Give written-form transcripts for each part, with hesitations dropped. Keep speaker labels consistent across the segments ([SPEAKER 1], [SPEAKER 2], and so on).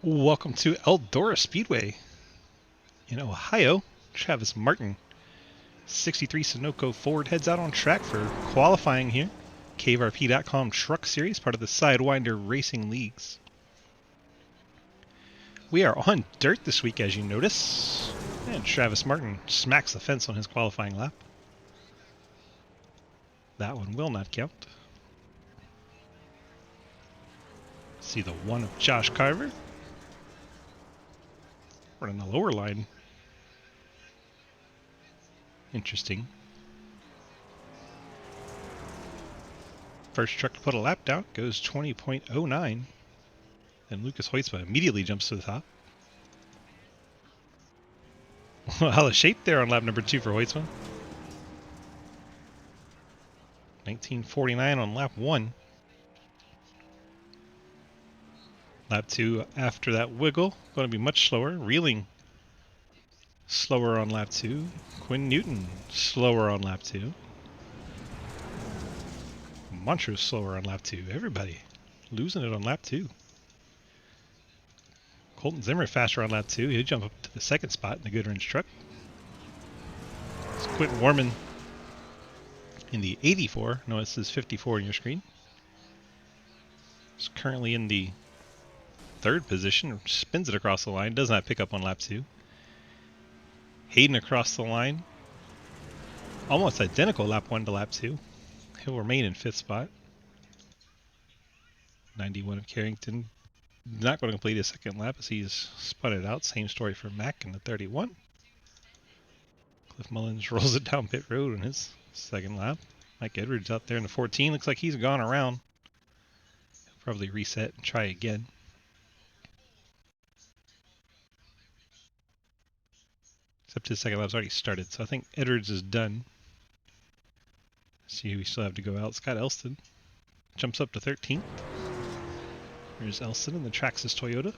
[SPEAKER 1] Welcome to Eldora Speedway in Ohio. Travis Martin, 63 Sunoco Ford, heads out on track for qualifying here. KVRP.com Truck Series, part of the Sidewinder Racing Leagues. We are on dirt this week, as you notice, and Travis Martin smacks the fence on his qualifying lap. That one will not count. See the one of Josh Carver. Running the lower line. Interesting. First truck to put a lap down goes 20.09. And Lucas Hoytsma immediately jumps to the top. Out of shape there on lap number 2 for Hoytsma. 1949 on lap 1. Lap 2 after that wiggle, going to be much slower. Reeling slower on lap 2. Quinn Newton slower on lap 2. Montrose slower on lap 2. Everybody losing it on lap 2. Colton Zimmer faster on lap 2. He'll jump up to the second spot in the Goodwrench truck. It's Quentin Warman in the 84. No, this is 54 on your screen. It's currently in the third position. Spins it across the line. Does not pick up on lap 2. Hayden across the line. Almost identical lap 1 to lap 2. He'll remain in 5th spot. 91 of Carrington. Not going to complete his second lap as he's spun it out. Same story for Mack in the 31. Cliff Mullins rolls it down pit road in his second lap. Mike Edwards out there in the 14. Looks like he's gone around. He'll probably reset and try again. Except his second lap's already started, so I think Edwards is done. See who we still have to go out. Scott Elston jumps up to 13th. Here's Elston in the Traxxas Toyota.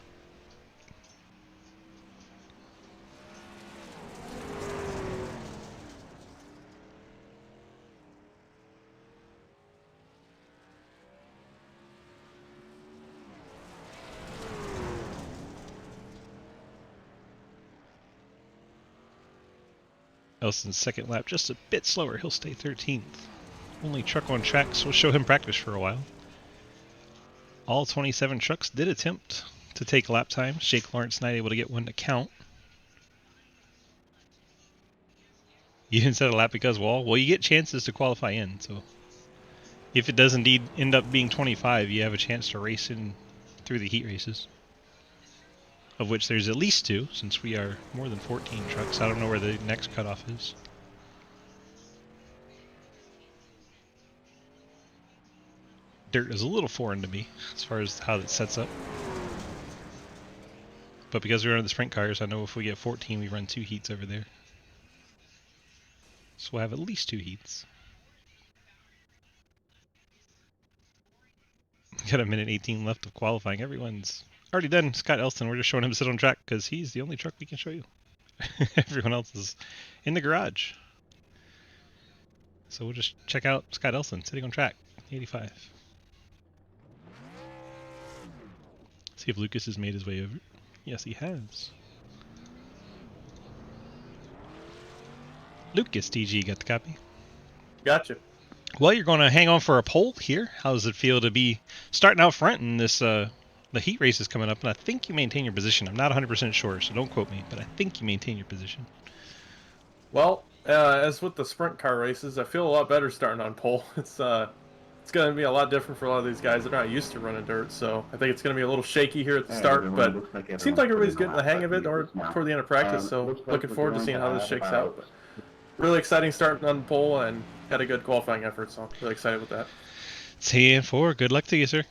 [SPEAKER 1] Elston's second lap just a bit slower. He'll stay 13th. Only truck on track, so we'll show him practice for a while. All 27 trucks did attempt to take lap times. Jake Lawrence not able to get one to count. You didn't set a lap because wall. Well, you get chances to qualify in, so if it does indeed end up being 25, you have a chance to race in through the heat races, of which there's at least 2, since we are more than 14 trucks. I don't know where the next cutoff is. Dirt is a little foreign to me as far as how it sets up. But because we run the sprint cars, I know if we get 14, we run 2 heats over there. So we'll have at least 2 heats. Got a minute 18 left of qualifying. Everyone's already done. Scott Elston, we're just showing him to sit on track because he's the only truck we can show you. Everyone else is in the garage. So we'll just check out Scott Elston sitting on track, 85. See if Lucas has made his way over. Yes, he has. Lucas DG got the copy.
[SPEAKER 2] Gotcha.
[SPEAKER 1] Well, you're going to hang on for a pole here. How does it feel to be starting out front in this? The heat race is coming up, and I think you maintain your position. I'm not 100% sure, so don't quote me, but I think you maintain your position.
[SPEAKER 2] Well, as with the sprint car races, I feel a lot better starting on pole. It's going to be a lot different for a lot of these guys that are not used to running dirt, so I think it's going to be a little shaky here at the start, but it seems like everybody's getting the hang of it or toward the end of practice, so looking forward to seeing how this shakes out. But really exciting starting on pole and had a good qualifying effort, so I'm really excited with that.
[SPEAKER 1] 10-4. Good luck to you, sir.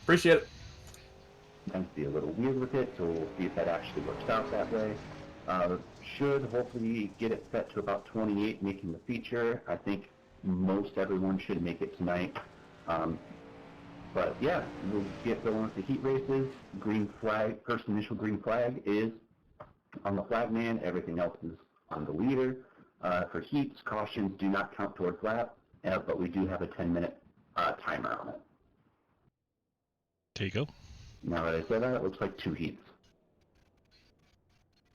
[SPEAKER 2] Appreciate it.
[SPEAKER 3] Sometimes be a little weird with it, so we'll see if that actually works out that way. Should hopefully get it set to about 28, making the feature. I think most everyone should make it tonight. But yeah, we'll get going with the heat races. Green flag, first initial green flag is on the flagman. Everything else is on the leader. For heats, cautions do not count towards lap, but we do have a 10-minute timer on it.
[SPEAKER 1] There you go.
[SPEAKER 3] Now that I say that, it looks like 2 heats.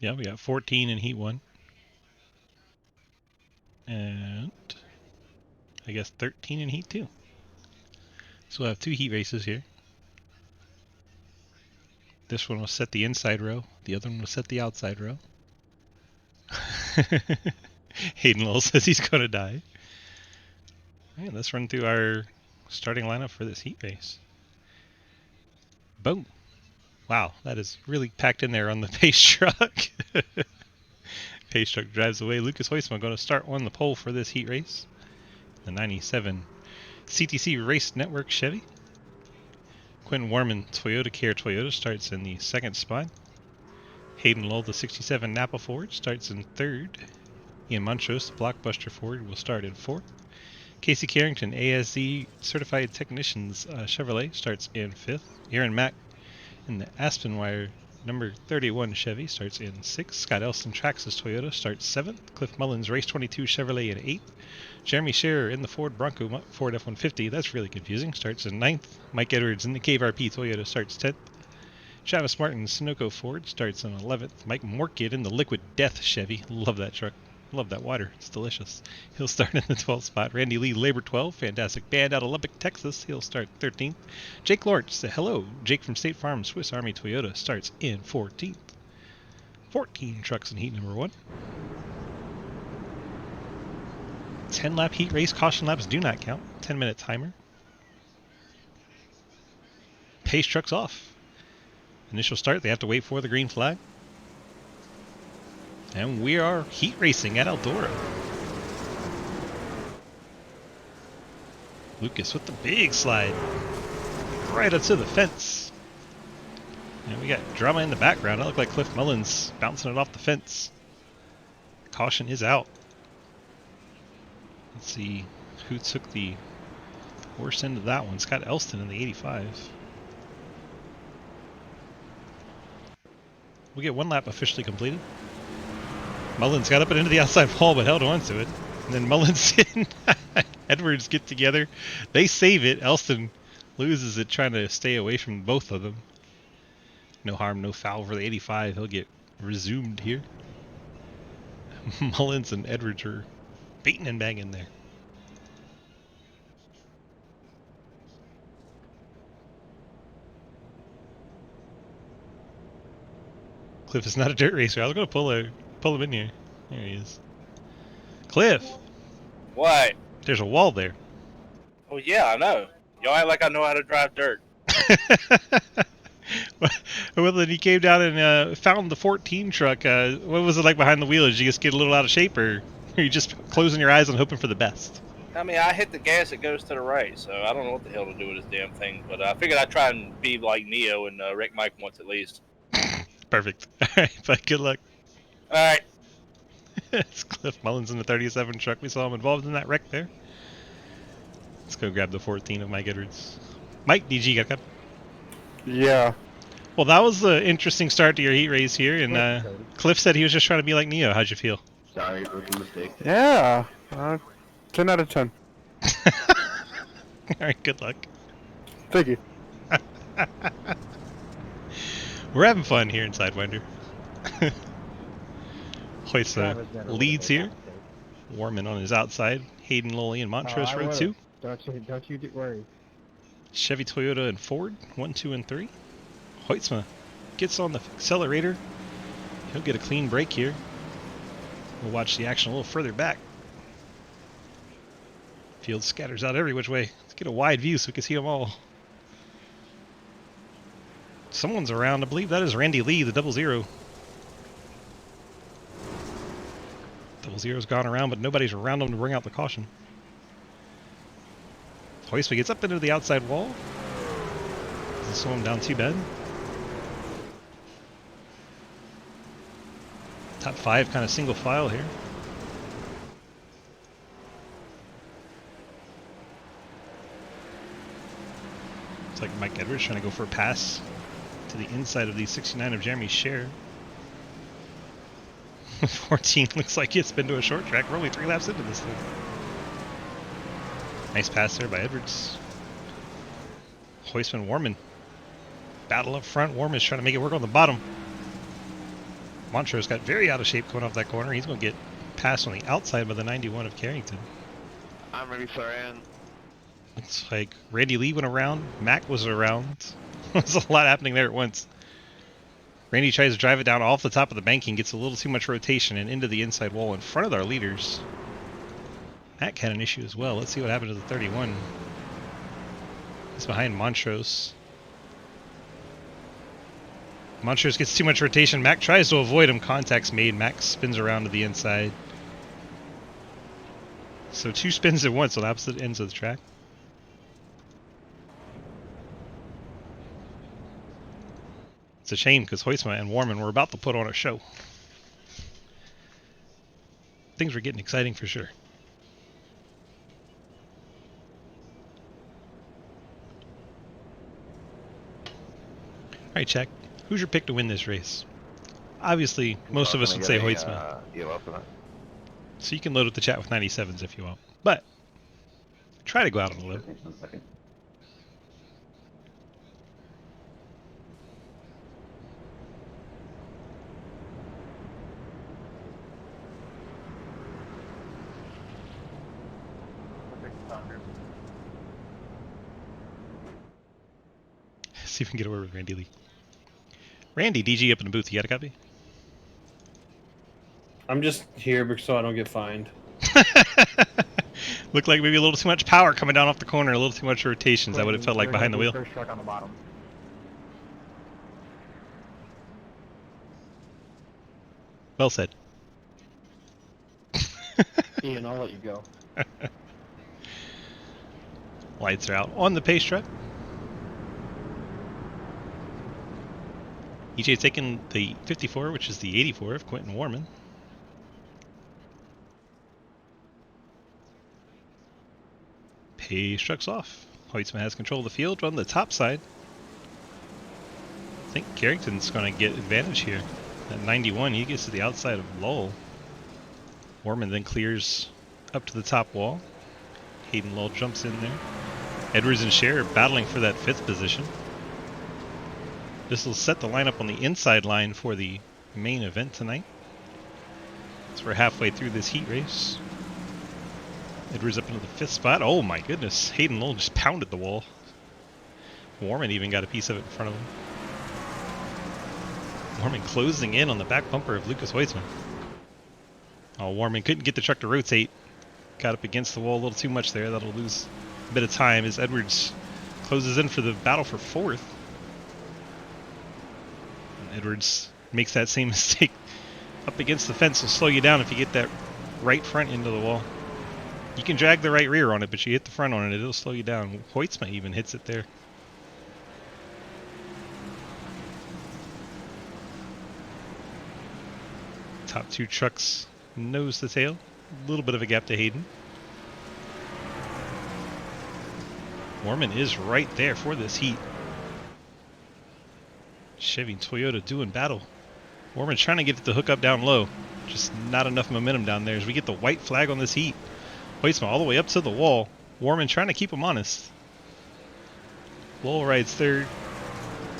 [SPEAKER 1] Yeah, we got 14 in Heat 1. And I guess 13 in Heat 2. So we'll have 2 heat races here. This one will set the inside row. The other one will set the outside row. Hayden Lowell says he's going to die. All right, let's run through our starting lineup for this heat race. Boom. Wow, that is really packed in there on the pace truck. Pace truck drives away. Lucas Hoisman going to start on the pole for this heat race. The 97 CTC Race Network Chevy. Quentin Warman Toyota Care Toyota starts in the second spot. Hayden Lowell, the 67 Napa Ford, starts in third. Ian Montrose, the Blockbuster Ford, will start in fourth. Casey Carrington, ASZ Certified Technicians Chevrolet, starts in fifth. Aaron Mack in the Aspenwire number 31 Chevy starts in sixth. Scott Elson Traxxas Toyota starts seventh. Cliff Mullins Race 22 Chevrolet in eighth. Jeremy Scherer in the Ford Bronco Ford F-150, that's really confusing, starts in ninth. Mike Edwards in the Cave RP Toyota starts 10th. Travis Martin Sunoco Ford starts in 11th. Mike Morkid in the Liquid Death Chevy, love that truck. Love that water. It's delicious. He'll start in the 12th spot. Randy Lee, Labor 12. Fantastic band out of Lubbock, Texas. He'll start 13th. Jake Lorch, say hello. Jake from State Farm, Swiss Army Toyota, starts in 14th. 14 trucks in heat number 1. 10-lap heat race. Caution laps do not count. 10-minute timer. Pace trucks off. Initial start. They have to wait for the green flag. And we are heat racing at Eldora. Lucas with the big slide. Right up to the fence. And we got drama in the background. It looked like Cliff Mullins bouncing it off the fence. Caution is out. Let's see who took the worst end of that one. Scott Elston in the 85. We get one lap officially completed. Mullins got up and into the outside wall but held on to it. And then Mullins and Edwards get together. They save it. Elston loses it trying to stay away from both of them. No harm, no foul for the 85. He'll get resumed here. Mullins and Edwards are beating and banging there. Cliff is not a dirt racer. I was going to pull him in here. There he is. Cliff!
[SPEAKER 4] What?
[SPEAKER 1] There's a wall there.
[SPEAKER 4] Oh, yeah, I know. Y'all act like I know how to drive dirt.
[SPEAKER 1] Well, then he came down and found the 14 truck. What was it like behind the wheel? Did you just get a little out of shape, or are you just closing your eyes and hoping for the best?
[SPEAKER 4] I mean, I hit the gas, it goes to the right, so I don't know what the hell to do with this damn thing. But I figured I'd try and be like Neo and wreck Mike once at least.
[SPEAKER 1] Perfect. All right, but good luck.
[SPEAKER 4] All right.
[SPEAKER 1] It's Cliff Mullins in the 37 truck. We saw him involved in that wreck there. Let's go grab the 14 of Mike Edwards. Mike, DG, got a cup?
[SPEAKER 5] Yeah.
[SPEAKER 1] Well, that was an interesting start to your heat race here, and Cliff said he was just trying to be like Neo. How'd you feel?
[SPEAKER 3] Sorry, rookie mistake.
[SPEAKER 5] Yeah. 10 out of 10.
[SPEAKER 1] All right, good luck.
[SPEAKER 5] Thank you.
[SPEAKER 1] We're having fun here in Sidewinder. Hoist leads here. Warman on his outside. Hayden, Lowell, and Montrose row 2.
[SPEAKER 6] Don't you worry.
[SPEAKER 1] Chevy, Toyota, and Ford 1, 2, and 3. Hoytsma gets on the accelerator. He'll get a clean break here. We'll watch the action a little further back. Field scatters out every which way. Let's get a wide view so we can see them all. Someone's around. I believe that is Randy Lee, the 00. 00's gone around, but nobody's around him to bring out the caution. Hoistman gets up into the outside wall. Doesn't slow him down too bad. Top 5 kind of single file here. It's like Mike Edwards trying to go for a pass to the inside of the 69 of Jeremy Scherer. 14 looks like it's been to a short track. We're only 3 laps into this thing. Nice pass there by Edwards. Hoistman Warman Battle up front. Warman's trying to make it work on the bottom. Montrose got very out of shape coming off that corner. He's going to get passed on the outside by the 91 of Carrington.
[SPEAKER 7] I'm ready for in.
[SPEAKER 1] Looks like Randy Lee went around. Mac was around. There's a lot happening there at once. Randy tries to drive it down off the top of the banking, gets a little too much rotation and into the inside wall in front of our leaders. Mac had an issue as well. Let's see what happened to the 31. He's behind Montrose. Montrose gets too much rotation. Mac tries to avoid him. Contact's made. Mac spins around to the inside. So 2 spins at once on opposite ends of the track. It's a shame because Huisma and Warman were about to put on a show. Things were getting exciting for sure. Alright, Check. Who's your pick to win this race? Obviously, most of us would say Huisma. So you can load up the chat with 97s if you want. But, try to go out on a limb.
[SPEAKER 3] 1 second.
[SPEAKER 1] See if we can get away with Randy Lee. Randy, DG up in the booth. You got a copy?
[SPEAKER 8] I'm just here so I don't get fined.
[SPEAKER 1] Looked like maybe a little too much power coming down off the corner, a little too much rotations. That would have felt like behind the wheel.
[SPEAKER 6] First truck on the bottom.
[SPEAKER 1] Well said.
[SPEAKER 6] Ian, I'll let you go.
[SPEAKER 1] Lights are out on the pace truck. EJ taking the 54, which is the 84 of Quentin Warman. Pace truck's off. Hoitzman has control of the field on the top side. I think Carrington's going to get advantage here. At 91, he gets to the outside of Lowell. Warman then clears up to the top wall. Hayden Lowell jumps in there. Edwards and Scher are battling for that 5th position. This will set the lineup on the inside line for the main event tonight. So we're halfway through this heat race. Edwards up into the 5th spot. Oh my goodness, Hayden Lowell just pounded the wall. Warman even got a piece of it in front of him. Warman closing in on the back bumper of Lucas Hoitzman. Oh, Warman couldn't get the truck to rotate. Got up against the wall a little too much there. That'll lose a bit of time as Edwards closes in for the battle for 4th. Edwards makes that same mistake. Up against the fence will slow you down if you get that right front into the wall. You can drag the right rear on it, but you hit the front on it, it'll slow you down. Hoitzma even hits it there. Top 2 trucks nose to tail. A little bit of a gap to Hayden. Warman is right there for this heat. Chevy and Toyota doing battle. Warman trying to get it to hook up down low. Just not enough momentum down there as we get the white flag on this heat. Hoitzma all the way up to the wall. Warman trying to keep him honest. Lowell rides 3rd.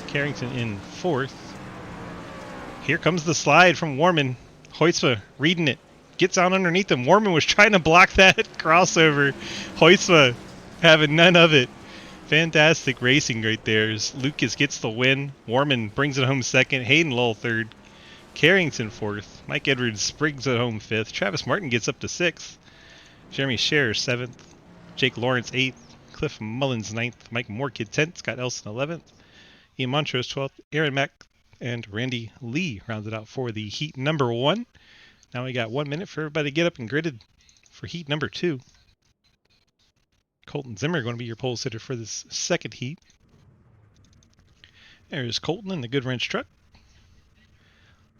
[SPEAKER 1] Carrington in 4th. Here comes the slide from Warman. Hoitzma reading it. Gets out underneath him. Warman was trying to block that crossover. Hoitzma having none of it. Fantastic racing right there as Lucas gets the win. Warman brings it home 2nd. Hayden Lowell 3rd. Carrington 4th. Mike Edwards brings it home 5th. Travis Martin gets up to 6th. Jeremy Scher 7th. Jake Lawrence 8th. Cliff Mullins 9th. Mike Moorkid 10th. Scott Elson 11th. Ian Montrose 12th. Aaron Mack and Randy Lee rounded out for the heat number 1. Now we got 1 minute for everybody to get up and gridded for heat number 2. Colton Zimmer going to be your pole sitter for this 2nd heat. There's Colton in the Good Wrench truck.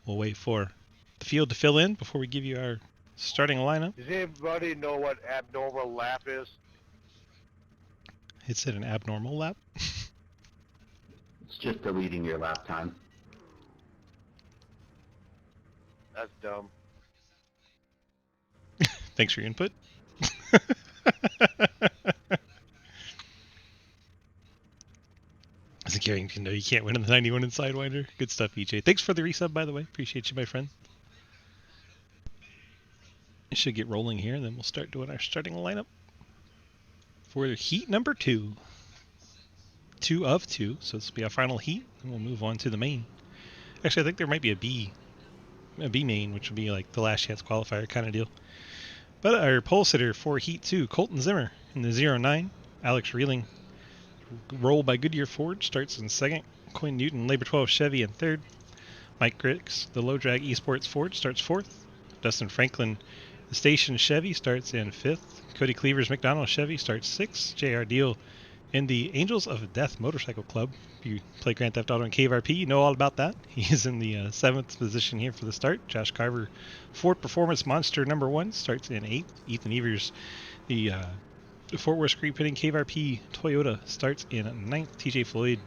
[SPEAKER 1] We'll wait for the field to fill in before we give you our starting lineup.
[SPEAKER 7] Does anybody know what abnormal lap is?
[SPEAKER 1] It's at an abnormal lap.
[SPEAKER 3] It's just deleting your lap time.
[SPEAKER 7] That's dumb.
[SPEAKER 1] Thanks for your input. As the Carrington, no, you can't win in the 91 in Sidewinder. Good stuff, EJ. Thanks for the resub, by the way. Appreciate you, my friend. It should get rolling here, and then we'll start doing our starting lineup for heat number 2. 2 of 2, so this will be our final heat, and we'll move on to the main. Actually, I think there might be a B main, which would be like the last chance qualifier kind of deal. But our pole sitter for heat 2, Colton Zimmer in the 09. Alex Reeling, roll by Goodyear Ford, starts in second. Quinn Newton, Labor 12 Chevy in third. Mike Grix, the low drag esports Ford, starts fourth. Dustin Franklin, the station Chevy, starts in fifth. Cody Cleaver's McDonald Chevy starts sixth. J.R. Deal in the Angels of Death Motorcycle Club. If you play Grand Theft Auto and KVRP, you know all about that. He is in the 7th position here for the start. Josh Carver, Ford Performance Monster number 1, starts in 8th. Ethan Evers, the Fort Worth Street Pitting KVRP Toyota, starts in 9th. TJ Floyd,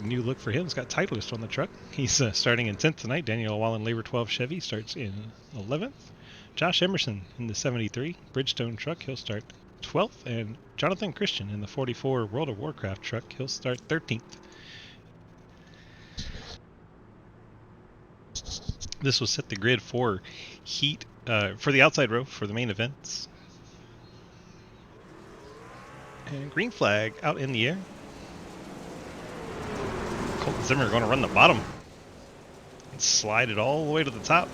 [SPEAKER 1] new look for him. He's got Titleist on the truck. He's starting in 10th tonight. Daniel Wallen, Labor 12 Chevy, starts in 11th. Josh Emerson in the 73 Bridgestone truck, he'll start 12th. And Jonathan Christian in the 44 World of Warcraft truck, he'll start 13th. This will set the grid for heat, for the outside row for the main events. And green flag out in the air. Colton Zimmer going to run the bottom and slide it all the way to the top.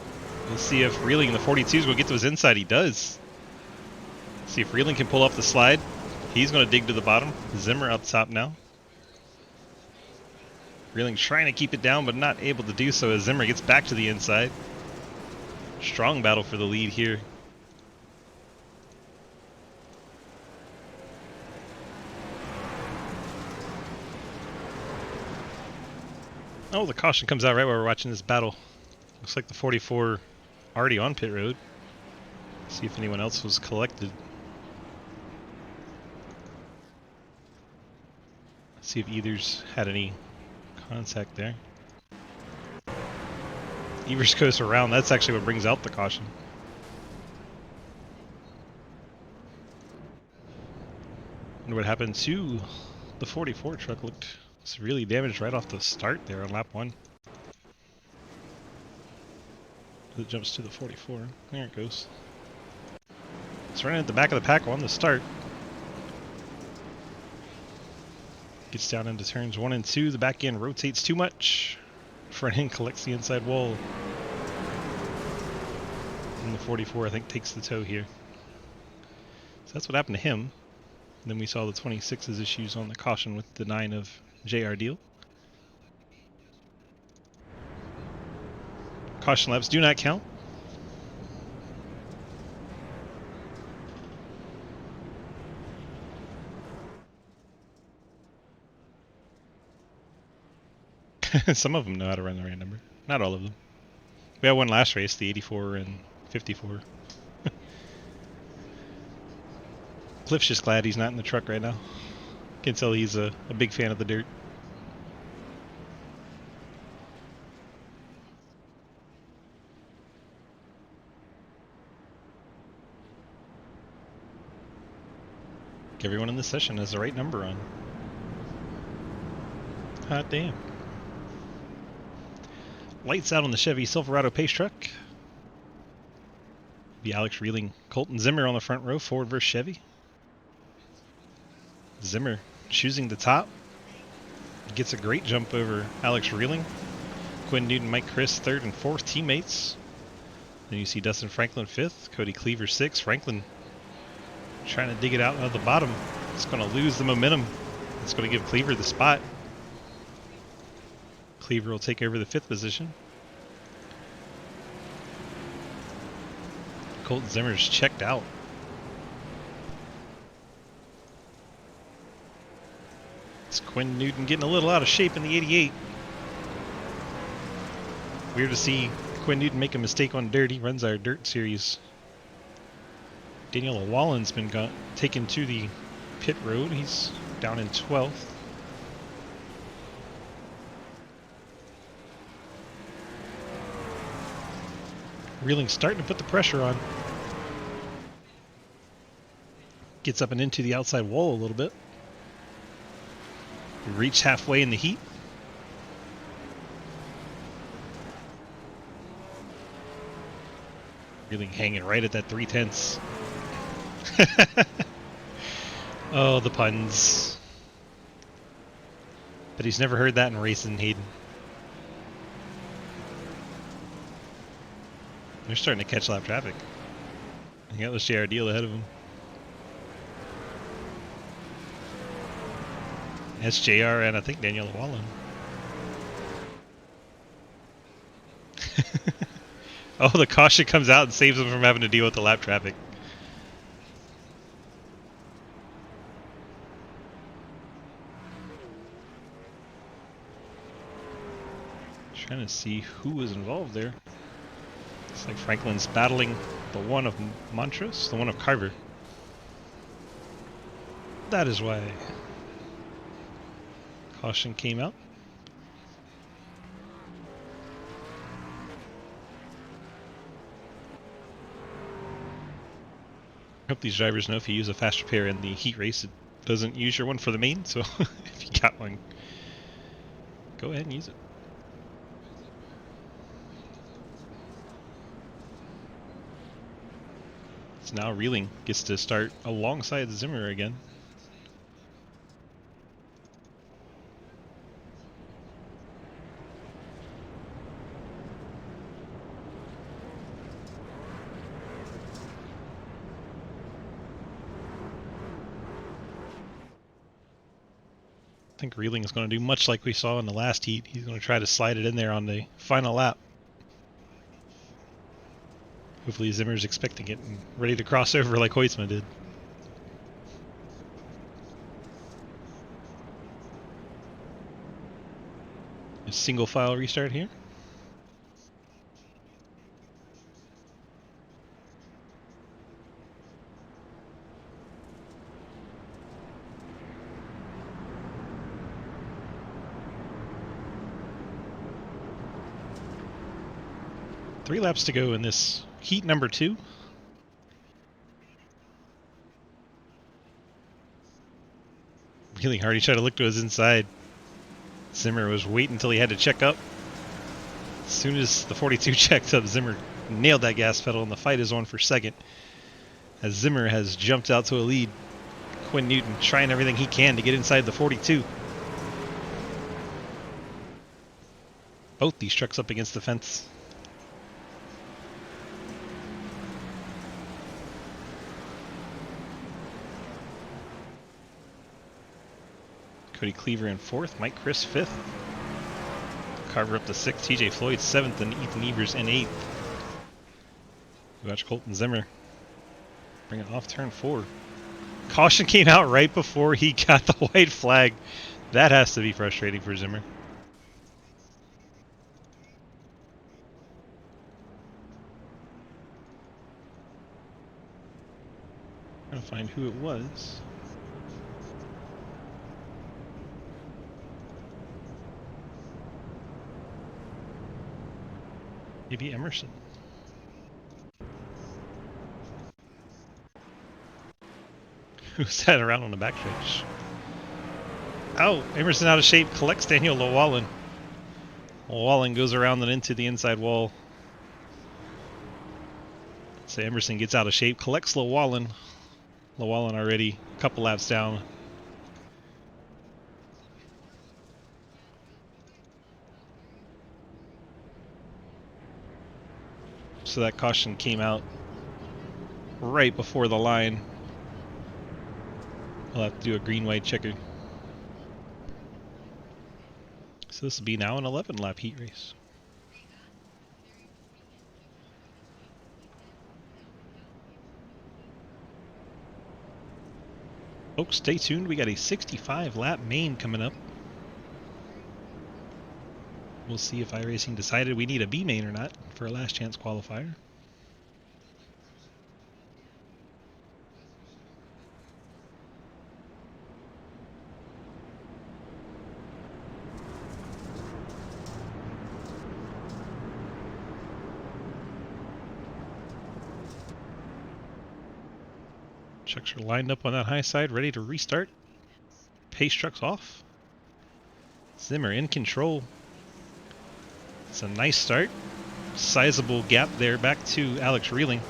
[SPEAKER 1] We'll see if Reeling in the 42s will get to his inside. He does. See if Reeling can pull off the slide. He's going to dig to the bottom. Zimmer up top now. Reeling trying to keep it down, but not able to do so as Zimmer gets back to the inside. Strong battle for the lead here. Oh, the caution comes out right while we're watching this battle. Looks like the 44 already on pit road. See if anyone else was collected. See if either's had any contact there. Evers goes around. That's actually what brings out the caution. Wonder what happened to the 44 truck. Looked severely damaged right off the start there on lap 1. It jumps to the 44. There it goes. It's running at the back of the pack on the start. Gets down into turns 1 and 2. The back end rotates too much. Front end collects the inside wall. And the 44, I think, takes the tow here. So that's what happened to him. And then we saw the 26's issues on the caution with the 9 of J.R. Deal. Caution laps do not count. Some of them know how to run the right number. Not all of them. We had one last race, the 84 and 54. Cliff's just glad he's not in the truck right now. Can tell he's a big fan of the dirt. Everyone in this session has the right number on. Hot damn. Lights out on the Chevy Silverado Pace truck. Be Alex Reeling, Colton Zimmer on the front row, Ford versus Chevy. Zimmer choosing the top. Gets a great jump over Alex Reeling. Quinn Newton, Mike Chris, 3rd and 4th teammates. Then you see Dustin Franklin 5th, Cody Cleaver 6th. Franklin trying to dig it out of the bottom. It's going to lose the momentum. It's going to give Cleaver the spot. Cleaver will take over the 5th position. Colton Zimmer's checked out. It's Quinn Newton getting a little out of shape in the 88. Weird to see Quinn Newton make a mistake on dirt. He runs our dirt series. Daniel Wallen's been taken to the pit road. He's down in 12th. Reeling starting to put the pressure on. Gets up and into the outside wall a little bit. We reached halfway in the heat. Really hanging right at that 3/10. Oh, the puns. But he's never heard that in racing, Hayden. They're starting to catch lap traffic. I got this JR deal ahead of him. SJR and I think Daniel Wallen. Oh, the caution comes out and saves him from having to deal with the lap traffic. Trying to see who was involved there. It's like Franklin's battling the one of Montrose, the one of Carver. That is why caution came out. I hope these drivers know if you use a fast repair in the heat race, it doesn't use your one for the main, so if you got one, go ahead and use it. So now Reeling gets to start alongside Zimmer again. I think Reeling is going to do much like we saw in the last heat. He's going to try to slide it in there on the final lap. Hopefully Zimmer's expecting it and ready to cross over like Hoytsma did. A single file restart here. Three laps to go in this heat number 2. Really hard. He tried to look to his inside. Zimmer was waiting until he had to check up. As soon as the 42 checked up, Zimmer nailed that gas pedal, and the fight is on for second. As Zimmer has jumped out to a lead. Quinn Newton trying everything he can to get inside the 42. Both these trucks up against the fence. Cody Cleaver in 4th, Mike Chris 5th. Carver up to 6th, TJ Floyd 7th, and Ethan Evers in 8th. We watch Colton Zimmer bring it off turn 4. Caution came out right before he got the white flag. That has to be frustrating for Zimmer. Trying to find who it was. Maybe Emerson. Who's that around on the backstretch? Oh, Emerson out of shape, collects Daniel Llewellyn. Llewellyn goes around and into the inside wall. So Emerson gets out of shape, collects Llewellyn. Llewellyn already a couple laps down. So that caution came out right before the line. We'll have to do a green-white checker. So this will be now an 11-lap heat race. Folks, stay tuned. We got a 65-lap main coming up. We'll see if iRacing decided we need a B main or not for a last chance qualifier. Trucks are lined up on that high side, ready to restart. Pace trucks off. Zimmer in control. It's a nice start. Sizable gap there back to Alex Reeling.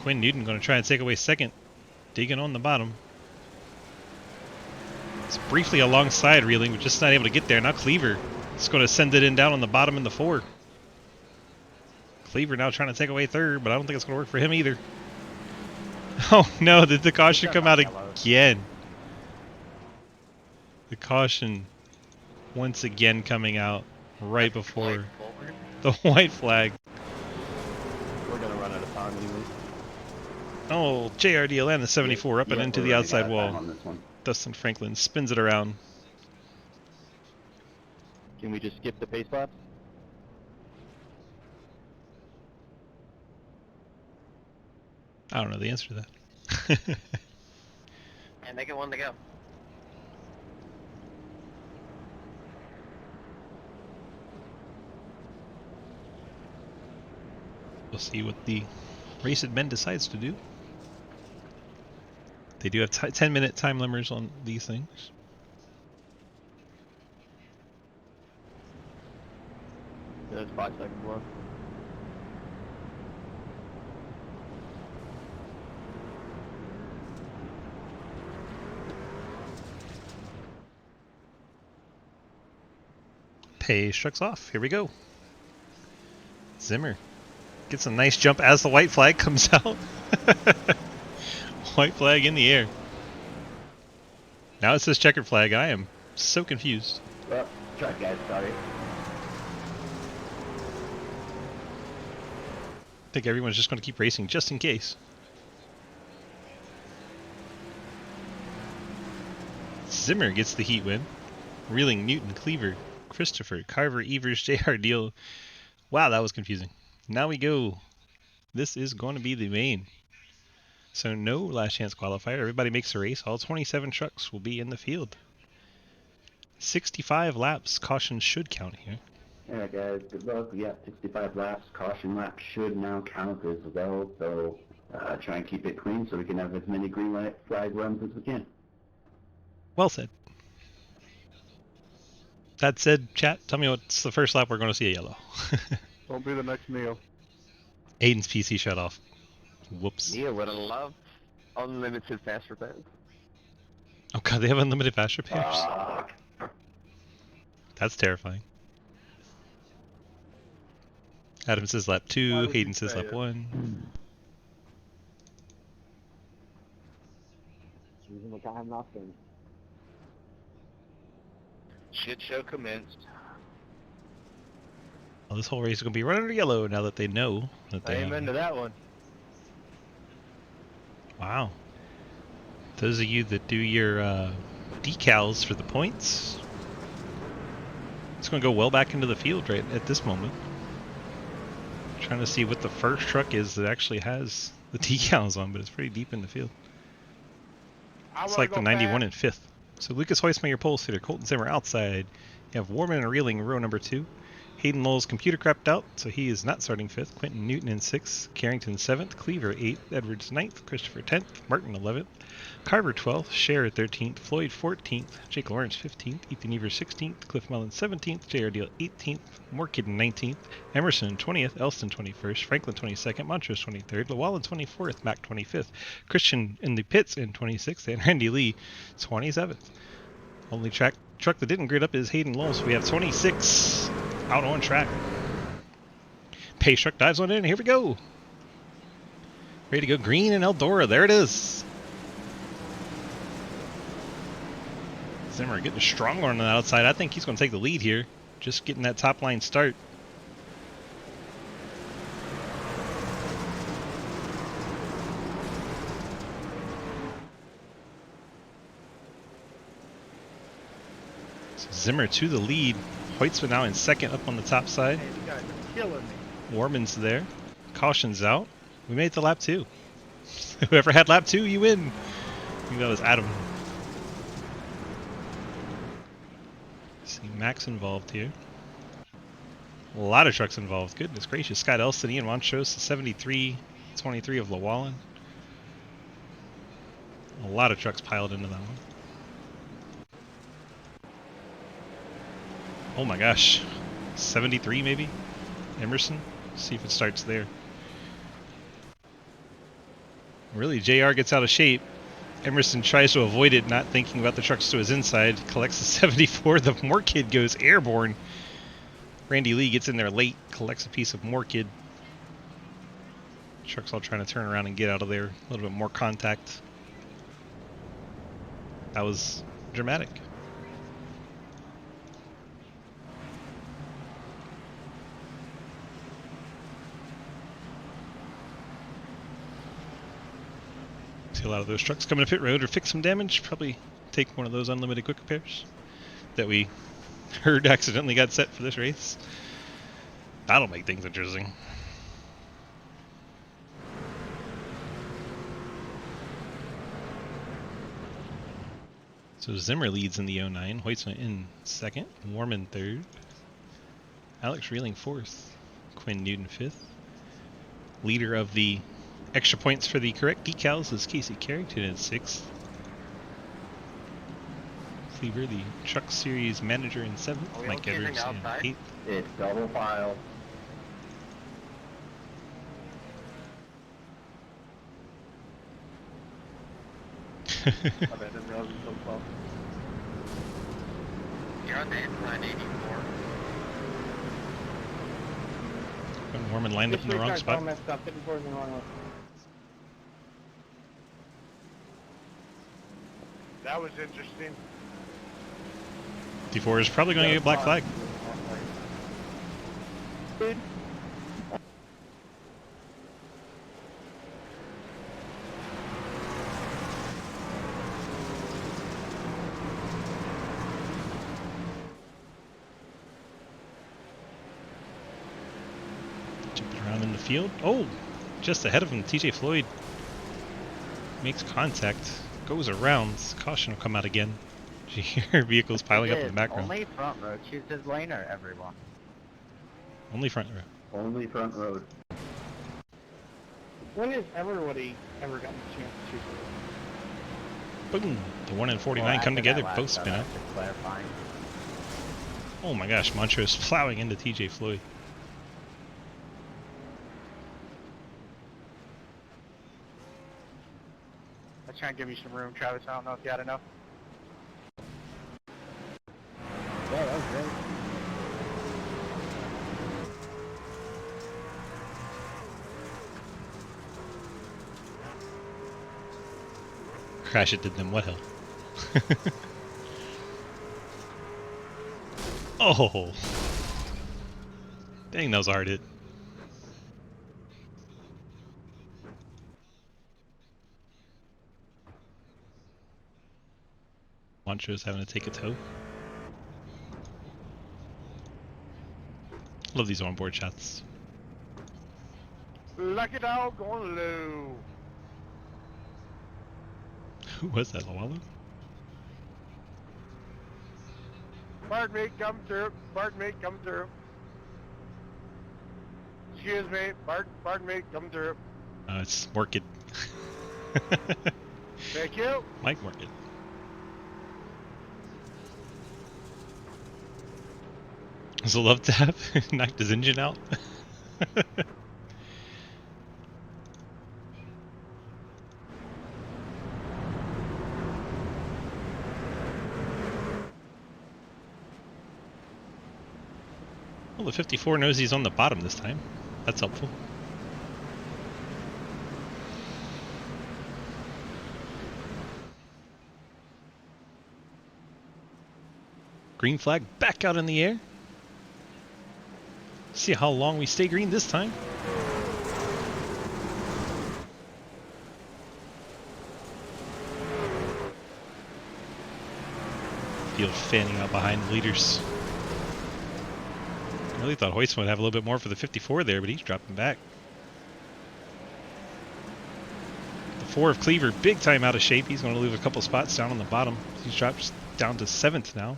[SPEAKER 1] Quinn Newton going to try and take away second. Digging on the bottom. It's briefly alongside Reeling, but just not able to get there. Now Cleaver is going to send it in down on the bottom in the 4. Cleaver now trying to take away third, but I don't think it's going to work for him either. Oh no, did the caution come out again? The caution once again coming out right before the white flag.
[SPEAKER 6] We're gonna run out of time anyway.
[SPEAKER 1] Oh, JRD land the 74 up and into
[SPEAKER 3] we're
[SPEAKER 1] the
[SPEAKER 3] running
[SPEAKER 1] outside
[SPEAKER 3] out of
[SPEAKER 1] wall.
[SPEAKER 3] time on this one.
[SPEAKER 1] Dustin Franklin spins it around.
[SPEAKER 6] Can we just skip the pace laps?
[SPEAKER 1] I don't know the answer to that.
[SPEAKER 6] And they get one to go.
[SPEAKER 1] We'll see what the race at Bend decides to do. They do have 10-minute time limiters on these things.
[SPEAKER 6] There's 5 seconds left.
[SPEAKER 1] Pace trucks off. Here we go. Zimmer gets a nice jump as the white flag comes out. White flag in the air. Now it says checkered flag. I am so confused.
[SPEAKER 3] Well, track guys, sorry.
[SPEAKER 1] I think everyone's just going to keep racing just in case. Zimmer gets the heat win. Reeling, Newton, Cleaver, Christopher, Carver, Evers, JR Deal. Wow, that was confusing. Now we go. This is going to be the main. So no last chance qualifier. Everybody makes a race. All 27 trucks will be in the field. 65 laps. Caution should count here.
[SPEAKER 3] Alright guys, good luck. We got 65 laps. Caution laps should now count as well, so try and keep it clean so we can have as many green light flag runs as we can.
[SPEAKER 1] Well said. That said, chat, tell me what's the first lap we're going to see a yellow.
[SPEAKER 5] Don't be the next Neo.
[SPEAKER 1] Aiden's PC shut off. Whoops.
[SPEAKER 7] Nia would have loved unlimited fast repairs.
[SPEAKER 1] Oh god, they have unlimited fast repairs.
[SPEAKER 3] Fuck.
[SPEAKER 1] That's terrifying. Adam says lap 2, Hayden says lap 1.
[SPEAKER 6] Using the time nothing.
[SPEAKER 7] Shit show commenced.
[SPEAKER 1] Well, this whole race is going to be running under yellow now that they know that they
[SPEAKER 6] Amen to that one.
[SPEAKER 1] Wow. Those of you that do your decals for the points, it's going to go well back into the field right at this moment. Trying to see what the first truck is that actually has the decals on, but it's pretty deep in the field. It's like the 91 and 5th. So Lucas Heusmeyer, your pole sitter, Colton Zimmer outside. You have Warman and Reeling row number 2. Hayden Lowell's computer crapped out, so he is not starting 5th. Quentin Newton in 6th. Carrington 7th. Cleaver 8th. Edwards 9th. Christopher 10th. Martin 11th. Carver 12th. Scherer 13th. Floyd 14th. Jake Lawrence 15th. Ethan Evers 16th. Cliff Mullen 17th. J.R. Deal 18th. Moorkid 19th. Emerson 20th. Elston 21st. Franklin 22nd. Montrose 23rd. Llewellyn 24th. Mac 25th. Christian in the pits in 26th. And Randy Lee 27th. Only truck that didn't grid up is Hayden Lowell, so we have 26 out on track. Pace truck dives on in. Here we go. Ready to go green and Eldora. There it is. Zimmer getting stronger on the outside. I think he's going to take the lead here. Just getting that top line start. So Zimmer to the lead. Hoytsman now in second up on the top side.
[SPEAKER 7] Hey, you guys are killing me.
[SPEAKER 1] Warman's there. Caution's out. We made it to lap 2. Whoever had lap 2, you win. I think that was Adam. See Max involved here. A lot of trucks involved. Goodness gracious. Scott Elston, Ian Montrose, 73, 23 of Llewellyn. A lot of trucks piled into that one. Oh my gosh. 73 maybe? Emerson? See if it starts there. Really, JR gets out of shape. Emerson tries to avoid it, not thinking about the trucks to his inside. Collects the 74. The More Kid goes airborne. Randy Lee gets in there late. Collects a piece of More Kid. Truck's all trying to turn around and get out of there. A little bit more contact. That was dramatic. See a lot of those trucks coming to pit road or fix some damage. Probably take one of those unlimited quick repairs that we heard accidentally got set for this race. That'll make things interesting. So Zimmer leads in the 09, Hoytsma in second, Warman third, Alex Reeling fourth, Quinn Newton fifth. Leader of the extra points for the correct decals is Casey Carrington in sixth. Cleaver, the Truck Series manager, in seventh. Mike Edwards in eighth.
[SPEAKER 3] It's double file.
[SPEAKER 6] You're on the incline 84.
[SPEAKER 1] When Warman lined up in the wrong spot.
[SPEAKER 5] That was interesting.
[SPEAKER 1] D4 is probably going to get a black flag. Jumping around in the field. Oh, just ahead of him, TJ Floyd makes contact, goes around. Caution will come out again. You hear vehicles piling up in the background.
[SPEAKER 6] Only front row chooses laner, everyone.
[SPEAKER 1] Only front row.
[SPEAKER 3] Only front road.
[SPEAKER 7] When has everybody ever gotten a chance to choose?
[SPEAKER 1] Boom! The 1 and 49 come together, both spin up. Oh my gosh, Montrose plowing into TJ Floyd.
[SPEAKER 7] Let's try and give you some room, Travis. I don't know if you had enough. Yeah, that was great.
[SPEAKER 1] Crash it did them what hell? Oh! Dang, that was a hard hit. Montrose having to take a tow. Love these onboard shots.
[SPEAKER 5] Lucky dog going low.
[SPEAKER 1] Who was that, Lawalo?
[SPEAKER 5] Pardon me, come through. Pardon me, come through. Excuse me, pardon me, come through.
[SPEAKER 1] It's Morkid.
[SPEAKER 5] Thank you.
[SPEAKER 1] Mike Morkid. Was a love tap? Knocked his engine out? Well, the 54 knows he's on the bottom this time. That's helpful. Green flag back out in the air. See how long we stay green this time. Field fanning out behind the leaders. I really thought Hoytsma would have a little bit more for the 54 there, but he's dropping back. The 4 of Cleaver, big time out of shape. He's going to lose a couple spots down on the bottom. He's dropped down to 7th now.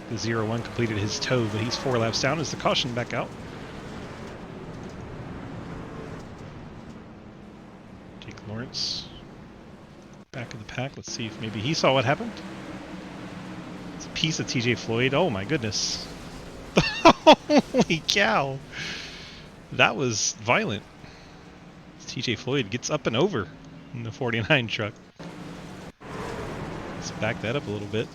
[SPEAKER 1] The 0-1 completed his tow, but he's 4 laps down as the caution back out. Jake Lawrence back in the pack. Let's see if maybe he saw what happened. It's piece of TJ Floyd. Oh my goodness. Holy cow. That was violent. TJ Floyd gets up and over in the 49 truck. Let's back that up a little bit.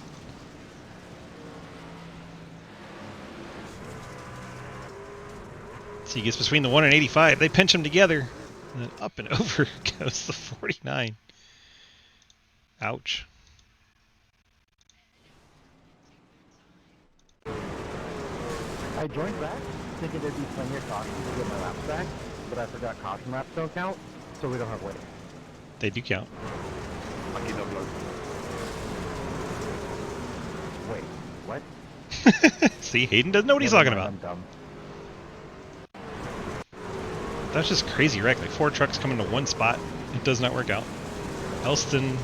[SPEAKER 1] So he gets between the 1 and 85. They pinch him together. And then up and over goes the 49. Ouch.
[SPEAKER 9] I joined back thinking there'd be plenty of caution to get my laps back, but I forgot caution laps don't count, so we don't have weight.
[SPEAKER 1] They do count.
[SPEAKER 5] Lucky double.
[SPEAKER 9] Wait, what?
[SPEAKER 1] See, Hayden doesn't know what he's
[SPEAKER 9] Never
[SPEAKER 1] talking
[SPEAKER 9] mind,
[SPEAKER 1] about.
[SPEAKER 9] I'm dumb.
[SPEAKER 1] That's just crazy wreck. Like 4 trucks come into one spot. It does not work out. Elston,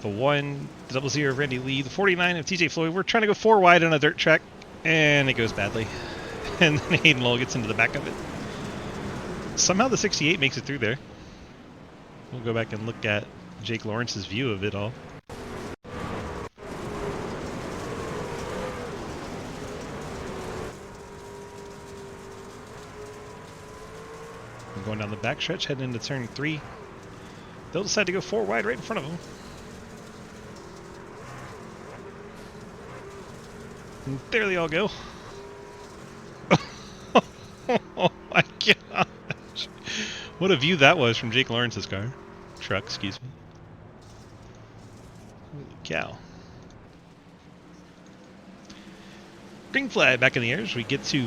[SPEAKER 1] the 1, the 00 of Randy Lee, the 49 of TJ Floyd. We're trying to go 4 wide on a dirt track, and it goes badly. And then Hayden Lowell gets into the back of it. Somehow the 68 makes it through there. We'll go back and look at Jake Lawrence's view of it all. Going down the backstretch, heading into turn 3. They'll decide to go 4 wide right in front of them. And there they all go. Oh my gosh. What a view that was from Jake Lawrence's car. Truck, excuse me. Holy cow. Green flag back in the air as we get to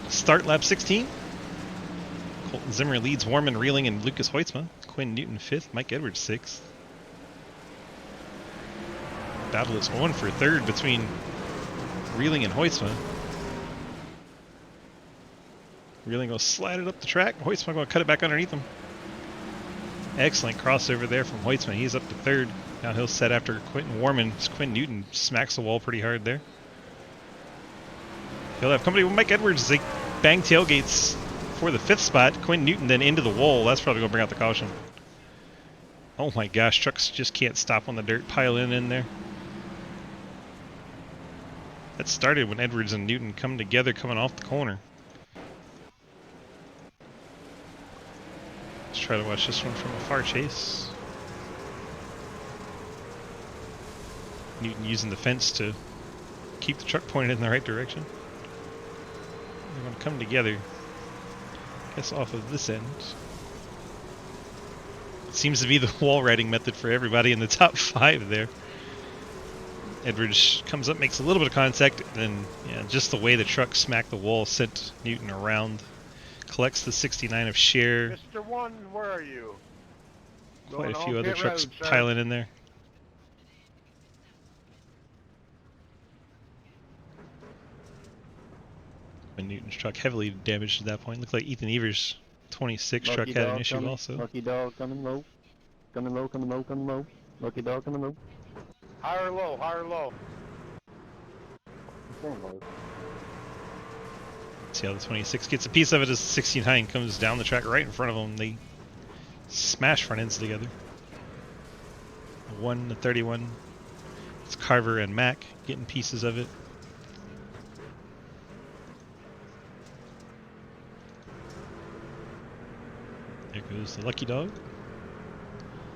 [SPEAKER 1] start lap 16. Colton Zimmer leads Warman, Reeling, and Lucas Hoitzma. Quinn Newton 5th, Mike Edwards 6th. Battle is on for 3rd between Reeling and Hoitzma. Reeling will slide it up the track. Hoitzma going to cut it back underneath him. Excellent crossover there from Hoitzma. He's up to 3rd. Now he'll set after Quentin Warman. Quinn Newton smacks the wall pretty hard there. He'll have company with Mike Edwards as they bang tailgates for the 5th spot. Quinn Newton then into the wall. That's probably going to bring out the caution. Oh my gosh, trucks just can't stop on the dirt, piling in there. That started when Edwards and Newton come together coming off the corner. Let's try to watch this one from a far chase. Newton using the fence to keep the truck pointed in the right direction. They're going to come together. I guess off of this end. It seems to be the wall riding method for everybody in the top 5 there. Edwards comes up, makes a little bit of contact, and yeah, just the way the truck smacked the wall sent Newton around. Collects the 69 of Cher.
[SPEAKER 5] Mr. One, where are you?
[SPEAKER 1] Quite a
[SPEAKER 5] Going
[SPEAKER 1] few
[SPEAKER 5] off
[SPEAKER 1] other
[SPEAKER 5] pit
[SPEAKER 1] trucks
[SPEAKER 5] road, sir.
[SPEAKER 1] piling in there. And Newton's truck heavily damaged at that point. Looked like Ethan Evers' 26 truck had an issue also.
[SPEAKER 9] Lucky dog coming low. Coming low, coming low, coming low. Lucky dog coming low.
[SPEAKER 5] Higher low, higher low.
[SPEAKER 1] See how the 26 gets a piece of it as the 69 comes down the track right in front of them. They smash front ends together. The 1, the 31. It's Carver and Mack getting pieces of it. There goes the lucky dog.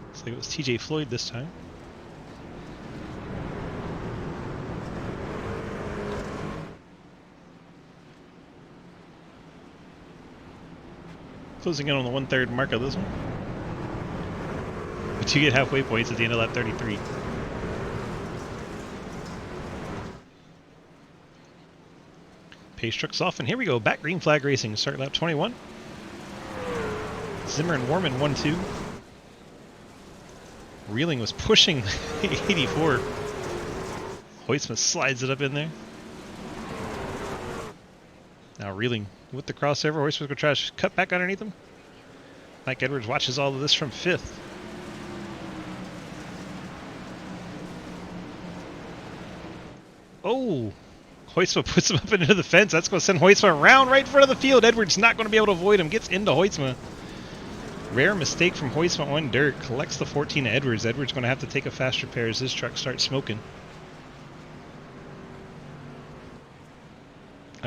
[SPEAKER 1] Looks like it was TJ Floyd this time. Closing in on the 1/3 mark of this one. But you get halfway points at the end of lap 33. Pace trucks off, and here we go. Back green flag racing. Start lap 21. Zimmer and Warman 1-2. Reeling was pushing 84. Hoitzma slides it up in there. Now Reeling with the crossover. Hoitzma's going to try to cut back underneath him. Mike Edwards watches all of this from 5th. Oh! Hoitzma puts him up into the fence. That's going to send Hoitzma around right in front of the field. Edwards not going to be able to avoid him. Gets into Hoitzma. Rare mistake from Hoitzma on dirt. Collects the 14 of Edwards. Edwards going to have to take a faster pair as his truck starts smoking.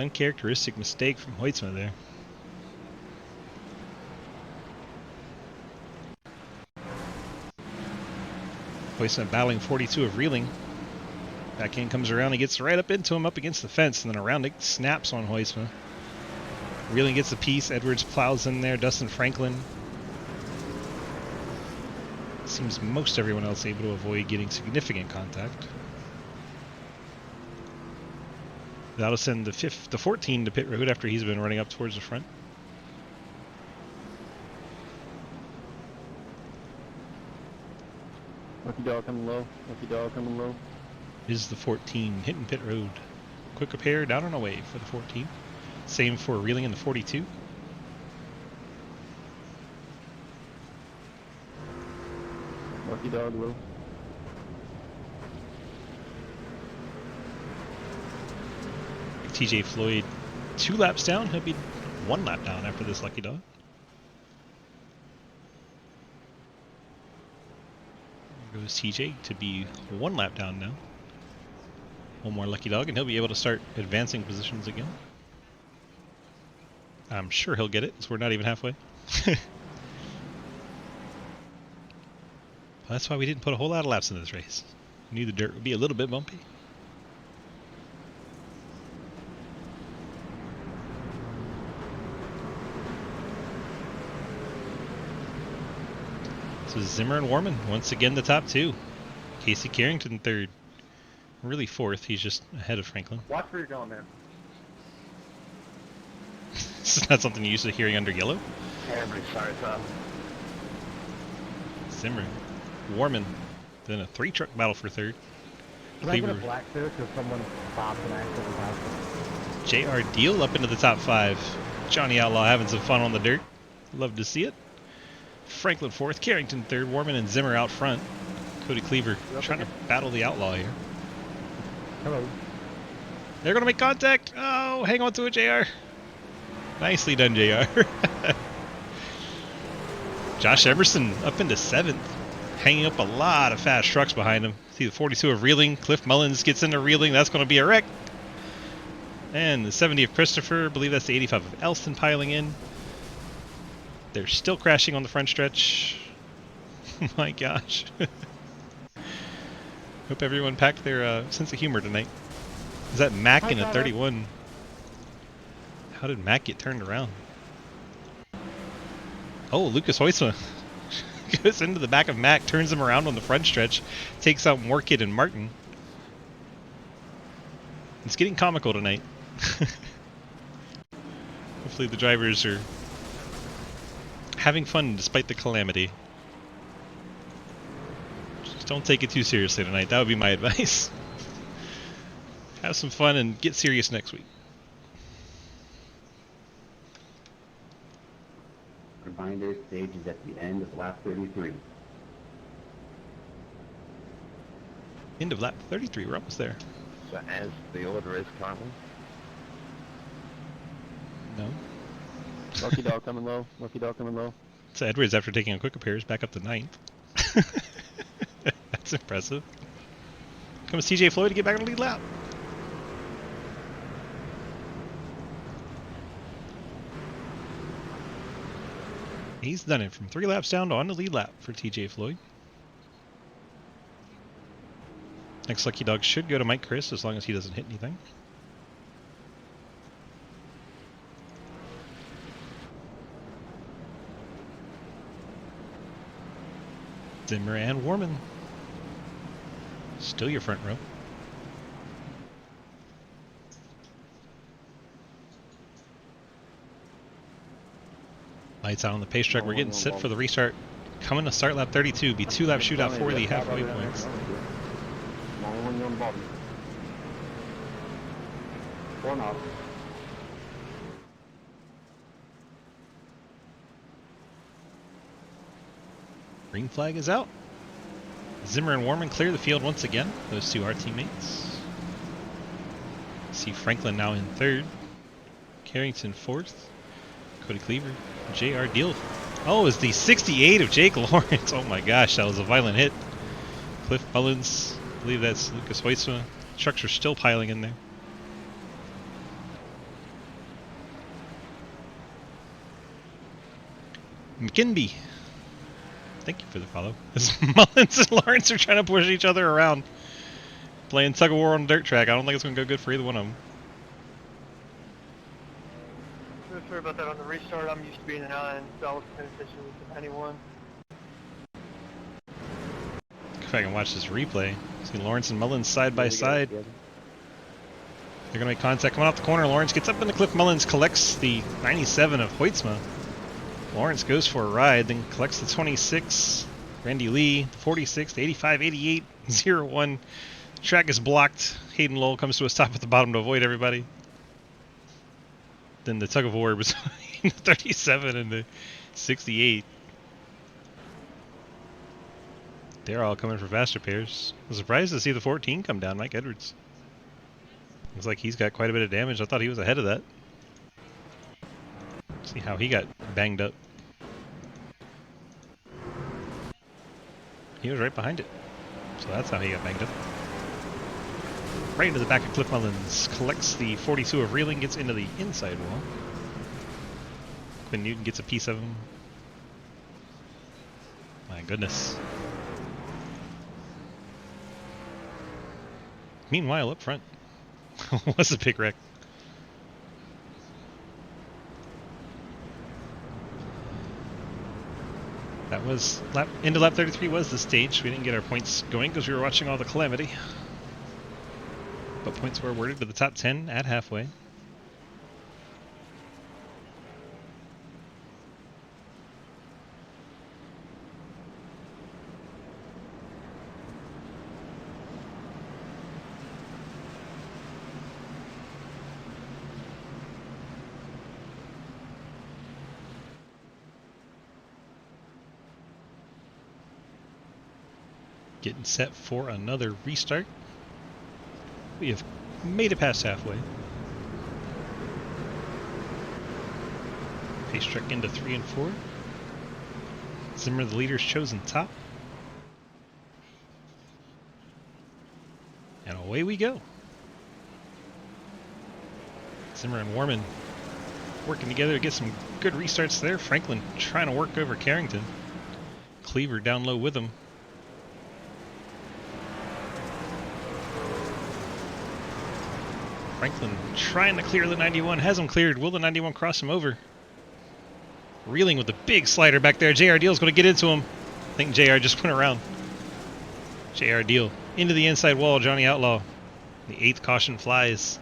[SPEAKER 1] Uncharacteristic mistake from Hoytsma there. Hoytsma battling 42 of Reeling. Back in comes around, he gets right up into him, up against the fence, and then around it snaps on Hoytsma. Reeling gets a piece, Edwards plows in there, Dustin Franklin. Seems most everyone else able to avoid getting significant contact. That'll send the 14 to pit road after he's been running up towards the front.
[SPEAKER 9] Lucky dog coming low. Lucky dog coming low.
[SPEAKER 1] Is the 14 hitting pit road. Quick repair down and away for the 14. Same for Reeling in the 42.
[SPEAKER 9] Lucky dog low.
[SPEAKER 1] TJ Floyd 2 laps down. He'll be 1 lap down after this lucky dog. There goes TJ to be 1 lap down now. 1 more lucky dog and he'll be able to start advancing positions again. I'm sure he'll get it, so we're not even halfway. That's why we didn't put a whole lot of laps into this race. We knew the dirt would be a little bit bumpy. So Zimmer and Warman, once again the top 2. Casey Carrington 3rd. Really 4th, he's just ahead of Franklin.
[SPEAKER 5] Watch where you're going, man.
[SPEAKER 1] This is not something you're used to hearing under yellow.
[SPEAKER 5] Everybody starts up.
[SPEAKER 1] Zimmer, Warman, then a 3-truck battle for 3rd.
[SPEAKER 9] Can I get a black there because someone stopped and accidentally passed it?
[SPEAKER 1] JR Deal up into the top 5. Johnny Outlaw having some fun on the dirt. Love to see it. Franklin 4th, Carrington 3rd, Warman and Zimmer out front. Cody Cleaver trying to battle the Outlaw here.
[SPEAKER 9] Hello.
[SPEAKER 1] They're going to make contact. Oh, hang on to it, JR. Nicely done, JR. Josh Emerson up into 7th, hanging up a lot of fast trucks behind him. See the 42 of Reeling. Cliff Mullins gets into Reeling. That's going to be a wreck. And the 70 of Christopher. I believe that's the 85 of Elston piling in. They're still crashing on the front stretch. My gosh. Hope everyone packed their sense of humor tonight. Is that Mac in a 31? How did Mac get turned around? Oh, Lucas Hoytsma goes into the back of Mac, turns him around on the front stretch, takes out Morkid and Martin. It's getting comical tonight. Hopefully the drivers are having fun despite the calamity. Just don't take it too seriously tonight. That would be my advice. Have some fun and get serious next week.
[SPEAKER 3] Reminder, stage is at the end of lap 33.
[SPEAKER 1] End of lap 33. We're almost there.
[SPEAKER 6] So as the order is currently.
[SPEAKER 1] No.
[SPEAKER 9] Lucky dog coming low. Lucky dog coming low.
[SPEAKER 1] So Edwards, after taking a quick appearance, back up to 9th. That's impressive. Comes TJ Floyd to get back on the lead lap. He's done it from 3 laps down to on the lead lap for TJ Floyd. Next lucky dog should go to Mike Chris as long as he doesn't hit anything. Zimmer and Warman. Still your front row. Lights out on the pace track. We're getting set for the restart. Coming to start lap 32. Be 2 lap shootout for the halfway points. Green flag is out. Zimmer and Warman clear the field once again. Those 2 are teammates. See Franklin now in 3rd. Carrington 4th. Cody Cleaver. JR Deal. Oh, it's the 68 of Jake Lawrence. Oh my gosh, that was a violent hit. Cliff Mullins. I believe that's Lucas Hoytsma. Trucks are still piling in there. McKinby. Thank you for the follow. As Mullins and Lawrence are trying to push each other around. Playing tug of war on a dirt track. I don't think it's going to go good for either one of them.
[SPEAKER 5] Sorry about that on the restart. I'm used to being an island, so I was paying attention to anyone.
[SPEAKER 1] If I can watch this replay. See Lawrence and Mullins side by side. They're going to make contact coming off the corner. Lawrence gets up in the cliff. Mullins collects the 97 of Hoytsma. Lawrence goes for a ride, then collects the 26. Randy Lee, 46, 85, 88, 01. Track is blocked. Hayden Lowell comes to a stop at the bottom to avoid everybody. Then the tug of war between the 37 and the 68. They're all coming for faster pairs. I was surprised to see the 14 come down, Mike Edwards. Looks like he's got quite a bit of damage. I thought he was ahead of that. See how he got banged up. He was right behind it. So that's how he got banged up. Right into the back of Cliff Mullins. Collects the 42 of Reeling, gets into the inside wall. Quinn Newton gets a piece of him. My goodness. Meanwhile, up front was a big wreck. That was into lap 33 was the stage. We didn't get our points going because we were watching all the calamity. But points were awarded to the top 10 at halfway. Getting set for another restart. We have made it past halfway. Pace truck into 3 and 4. Zimmer, the leader's chosen top. And away we go. Zimmer and Warman working together to get some good restarts there. Franklin trying to work over Carrington. Cleaver down low with him. Franklin trying to clear the 91, has him cleared. Will the 91 cross him over? Reeling with a big slider back there. JR Deal's going to get into him. I think JR just went around. JR Deal into the inside wall. Johnny Outlaw. The 8th caution flies.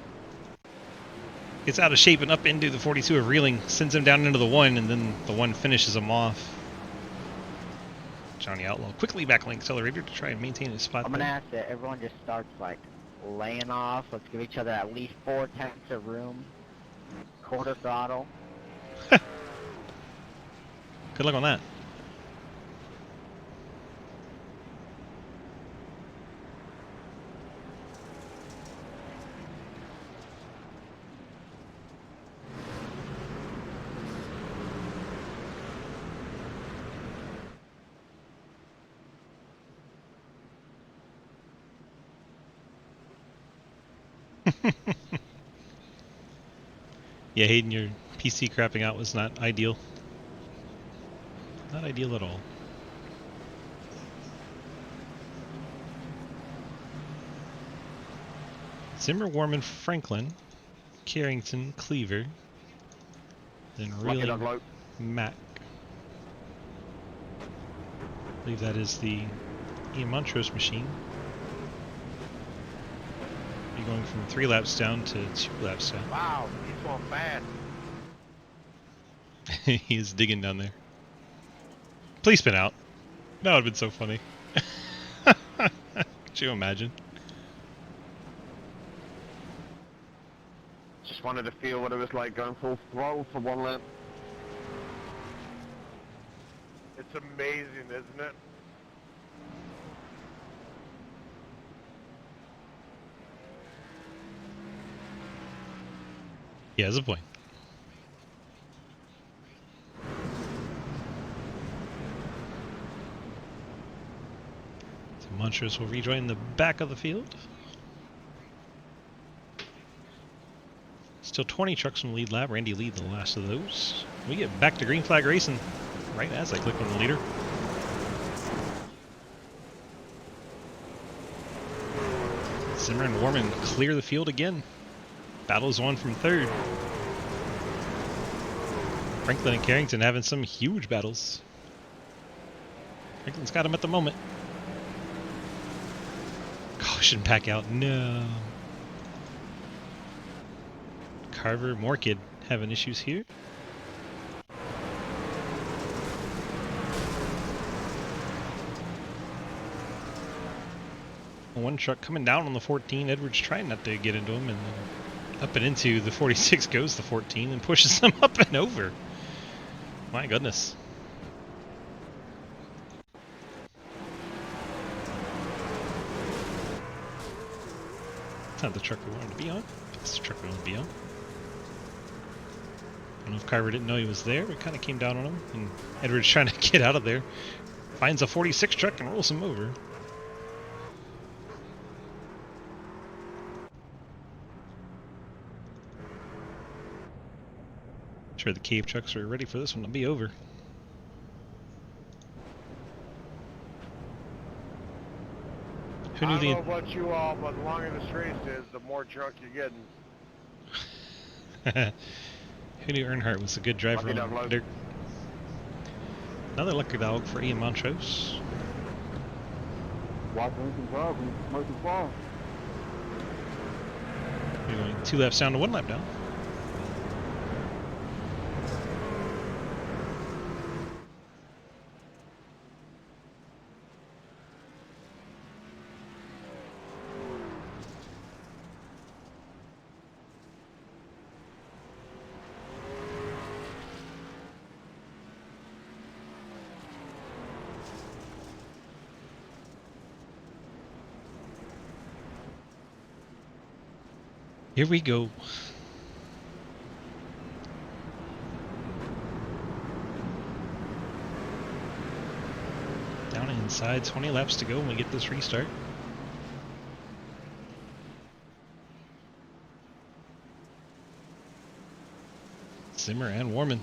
[SPEAKER 1] Gets out of shape and up into the 42 of Reeling. Sends him down into the 1, and then the 1 finishes him off. Johnny Outlaw quickly backlink accelerator to try and maintain his spot.
[SPEAKER 9] I'm going to ask that everyone just starts like laying off. Let's give each other at least 4 tenths of room. Quarter throttle.
[SPEAKER 1] Good luck on that. Yeah, Hayden, your PC crapping out was not ideal. Not ideal at all. Zimmer, Warman, Franklin, Carrington, Cleaver, then Reeling, Mac. I believe that is the Ian Montrose machine. You're going from 3 laps down to 2 laps down.
[SPEAKER 5] Wow, he's going fast.
[SPEAKER 1] He is digging down there. Please spin out. That would have been so funny. Could you imagine?
[SPEAKER 5] Just wanted to feel what it was like going full throttle for 1 lap. It's amazing, isn't it?
[SPEAKER 1] He has a point. So Montrose will rejoin the back of the field. Still 20 trucks from the lead lap. Randy Lee, the last of those. We get back to green flag racing. right as I click on the leader. Zimmer and Warman clear the field again. Battle's on from third. Franklin and Carrington having some huge battles. Franklin's got him at the moment. Caution back out. No. Carver, Morkid having issues here. One truck coming down on the 14. Edwards trying not to get into him, and then up and into the 46 goes the 14 and pushes him up and over. My goodness. It's not the truck we wanted to be on. It's the truck we wanted to be on. I don't know if Carver didn't know he was there, but kind of came down on him, and Edwards trying to get out of there. Finds a 46 truck and rolls him over. Sure, the cave trucks are ready for this one to be over. Who knew
[SPEAKER 10] I don't know about you all, but the longer this race is, the more drunk you're getting.
[SPEAKER 1] Who knew Earnhardt was a good driver on dirt? Another lucky dog for Ian Montrose.
[SPEAKER 9] Watch Lincoln Club and Murphy Fall.
[SPEAKER 1] You're going 2 laps down to 1 lap down. Here we go. Down inside, 20 laps to go when we get this restart. Zimmer and Warman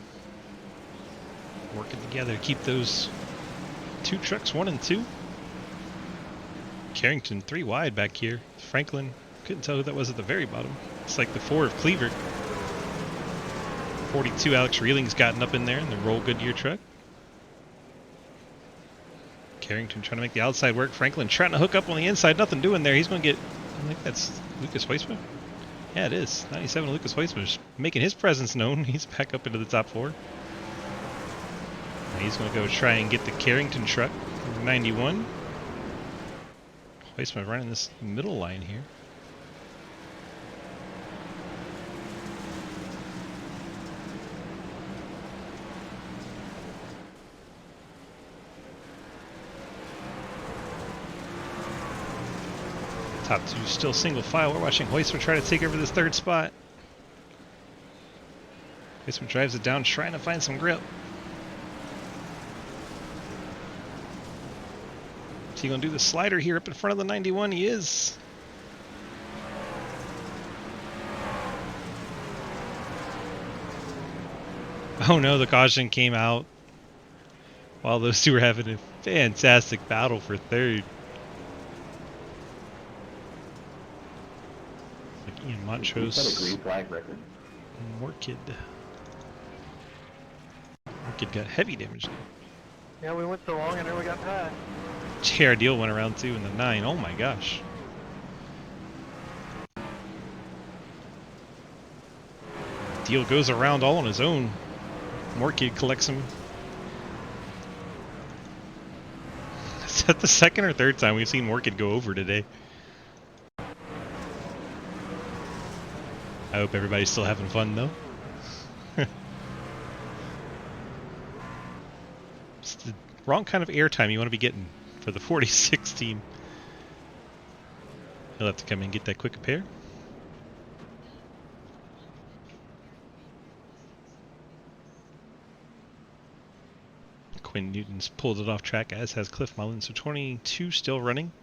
[SPEAKER 1] working together to keep those 2 trucks 1 and 2. Carrington 3 wide back here. Franklin, couldn't tell who that was at the very bottom. It's like the 4 of Cleaver. 42 Alex Reeling's gotten up in there in the Roll Goodyear truck. Carrington trying to make the outside work. Franklin trying to hook up on the inside. Nothing doing there. He's going to get, I think that's Lucas Heusman. Yeah, it is. 97 Lucas Heusman making his presence known. He's back up into the top 4. And he's going to go try and get the Carrington truck. 91. Heusman running this middle line here. Top 2 still single file. We're watching Heusman try to take over this 3rd spot. Heusman drives it down, trying to find some grip. Is he going to do the slider here up in front of the 91? He is. Oh no, the caution came out while those 2 were having a fantastic battle for 3rd. Ian Montrose.
[SPEAKER 3] Set a green flag record.
[SPEAKER 1] Morkid. Morkid got heavy damage.
[SPEAKER 5] Yeah, we went so long and then we got passed.
[SPEAKER 1] JR Deal went around 2 in the 9. Oh my gosh. Deal goes around all on his own. Morkid collects him. Is that the 2nd or 3rd time we've seen Morkid go over today? I hope everybody's still having fun though. It's the wrong kind of airtime you want to be getting for the 46 team. He'll have to come in and get that quick repair. Quinn Newton's pulled it off track, as has Cliff Mullins. So 22 still running.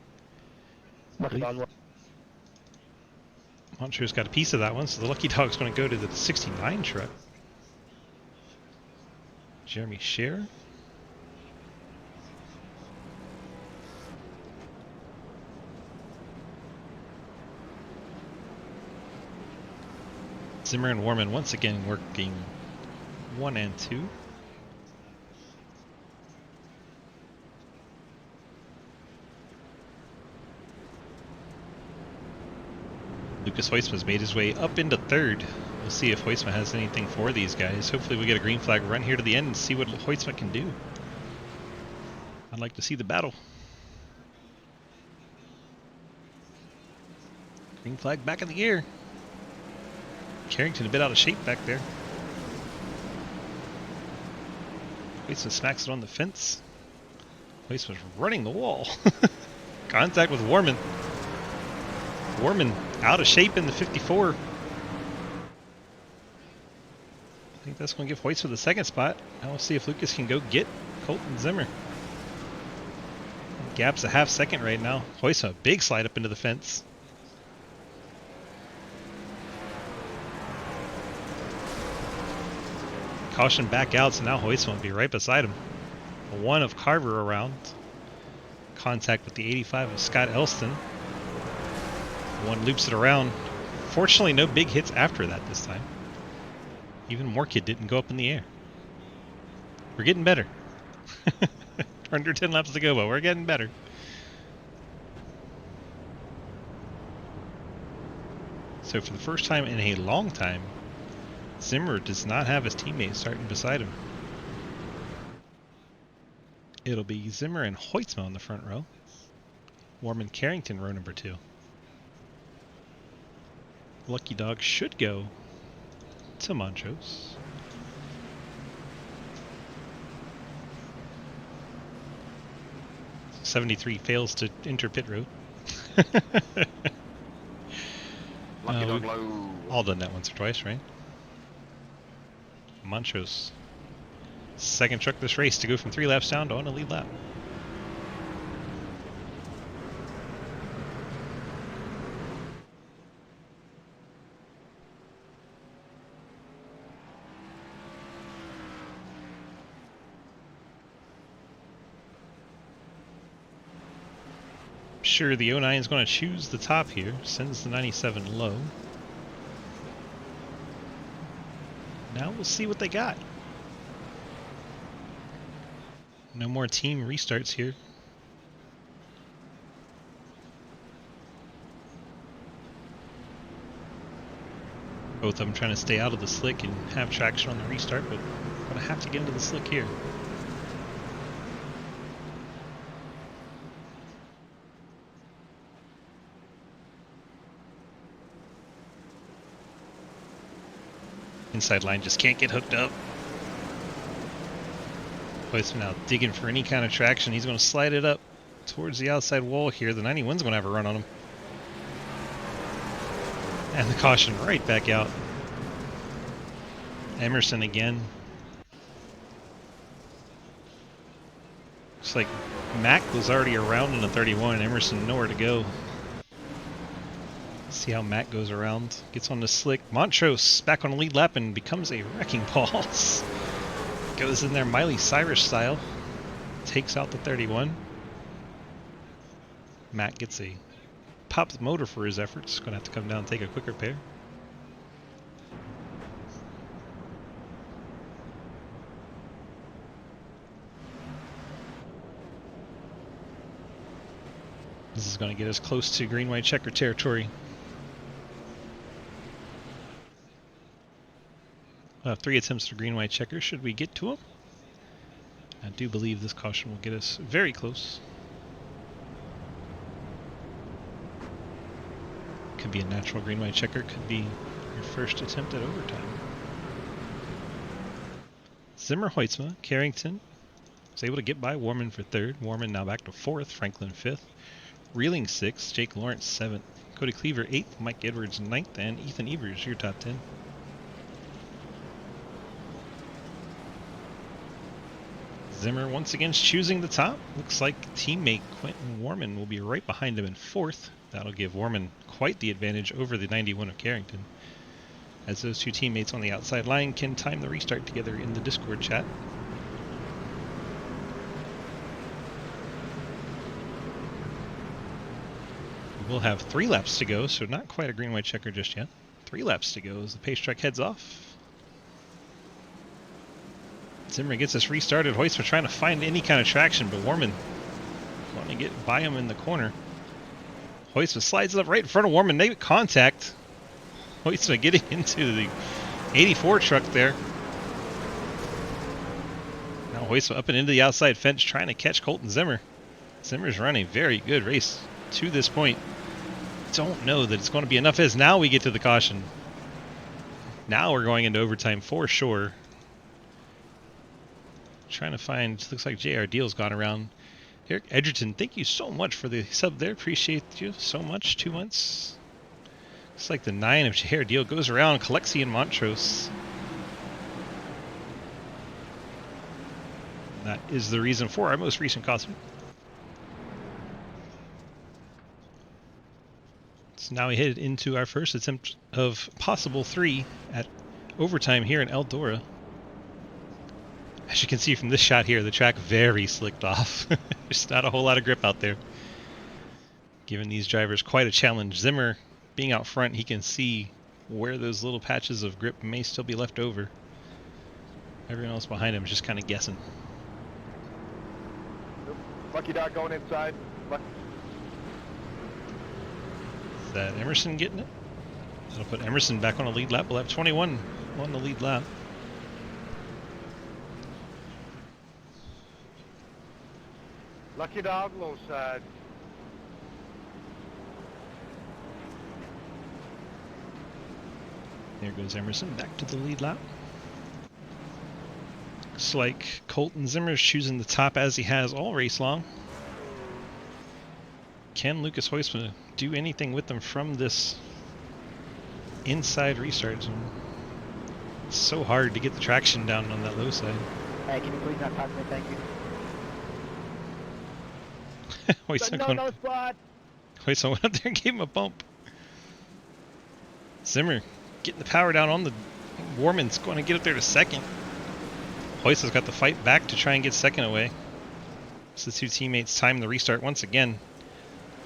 [SPEAKER 1] Montro's got a piece of that one, so the lucky dog's going to go to the 69 truck. Jeremy Scherer. Zimmer and Warman once again working 1 and 2. Lucas Hoisman's made his way up into 3rd. We'll see if Hoisman has anything for these guys. Hopefully we get a green flag run here to the end and see what Hoisman can do. I'd like to see the battle. Green flag back in the air. Carrington a bit out of shape back there. Hoisman smacks it on the fence. Hoisman's running the wall. Contact with Warman. Warman out of shape in the 54. I think that's going to give Hoisman the 2nd spot. Now we'll see if Lucas can go get Colton Zimmer. Gap's a half second right now. Hoisman a big slide up into the fence. Caution back out, so now Hoisman will be right beside him. A 1 of Carver around. Contact with the 85 of Scott Elston. 1 loops it around. Fortunately, no big hits after that this time. Even Morkid didn't go up in the air. We're getting better. Under 10 laps to go, but we're getting better. So for the first time in a long time, Zimmer does not have his teammate starting beside him. It'll be Zimmer and Hoytsma on the front row. Warman Carrington row number 2. Lucky Dog should go to Montrose. '73 fails to enter pit road.
[SPEAKER 6] Lucky Dog low.
[SPEAKER 1] All done that once or twice, right? Montrose. 2nd truck this race to go from 3 laps down to on a lead lap. Sure, the 09 is going to choose the top here, sends the 97 low. Now we'll see what they got. No more team restarts here. Both of them trying to stay out of the slick and have traction on the restart, but going to have to get into the slick here. Inside line just can't get hooked up. Hoytsman now digging for any kind of traction. He's going to slide it up towards the outside wall here. The 91's going to have a run on him. And the caution right back out. Emerson again. Looks like Mack was already around in the 31. Emerson nowhere to go. See how Matt goes around, gets on the slick. Montrose back on a lead lap and becomes a wrecking ball. Goes in there Miley Cyrus style. Takes out the 31. Matt gets a popped motor for his efforts. Gonna have to come down and take a quick repair. This is gonna get us close to green-white checker territory. We'll have 3 attempts for green-white checker should we get to them. I do believe this caution will get us very close. Could be a natural green-white checker, could be your first attempt at overtime. Zimmer, Hoytsma, Carrington was able to get by Warman for 3rd. Warman now back to 4th, Franklin 5th. Reeling 6th, Jake Lawrence 7th. Cody Cleaver 8th, Mike Edwards 9th, and Ethan Evers your top 10. Zimmer once again choosing the top. Looks like teammate Quentin Warman will be right behind him in 4th. That'll give Warman quite the advantage over the 91 of Carrington, as those 2 teammates on the outside line can time the restart together in the Discord chat. We'll have 3 laps to go, so not quite a green-white checker just yet. 3 laps to go as the pace truck heads off. Zimmer gets us restarted. Hoytsma trying to find any kind of traction, but Warman want to get by him in the corner. Hoytsma slides up right in front of Warman. They make contact. Hoytsma getting into the 84 truck there. Now Hoytsma up and into the outside fence trying to catch Colton Zimmer. Zimmer's run a very good race to this point. Don't know that it's going to be enough as now we get to the caution. Now we're going into overtime for sure. Trying to find, looks like JR Deal's gone around. Eric Edgerton, thank you so much for the sub there. Appreciate you so much. 2 months. Looks like the 9 of JR Deal goes around Calexi and Montrose. And that is the reason for our most recent costume. So now we headed into our first attempt of possible 3 at overtime here in Eldora. As you can see from this shot here, the track very slicked off. There's not a whole lot of grip out there. Giving these drivers quite a challenge. Zimmer being out front, he can see where those little patches of grip may still be left over. Everyone else behind him is just kind of guessing.
[SPEAKER 10] Lucky Dog going inside.
[SPEAKER 1] Is that Emerson getting it? That'll put Emerson back on a lead lap. We'll have 21 on the lead lap.
[SPEAKER 10] Lucky Dog low side.
[SPEAKER 1] There goes Emerson back to the lead lap. Looks like Colton Zimmer's choosing the top as he has all race long. Can Lucas Hoytsma do anything with them from this inside restart zone? It's so hard to get the traction down on that low side.
[SPEAKER 9] Hey, can you please not talk to me? Thank you.
[SPEAKER 1] Hoytsma
[SPEAKER 9] spot.
[SPEAKER 1] Hoytsma went up there and gave him a bump. Zimmer getting the power down on the Warman's going to get up there to second. Hoytsma's got the fight back to try and get second away. So the 2 teammates time the restart once again.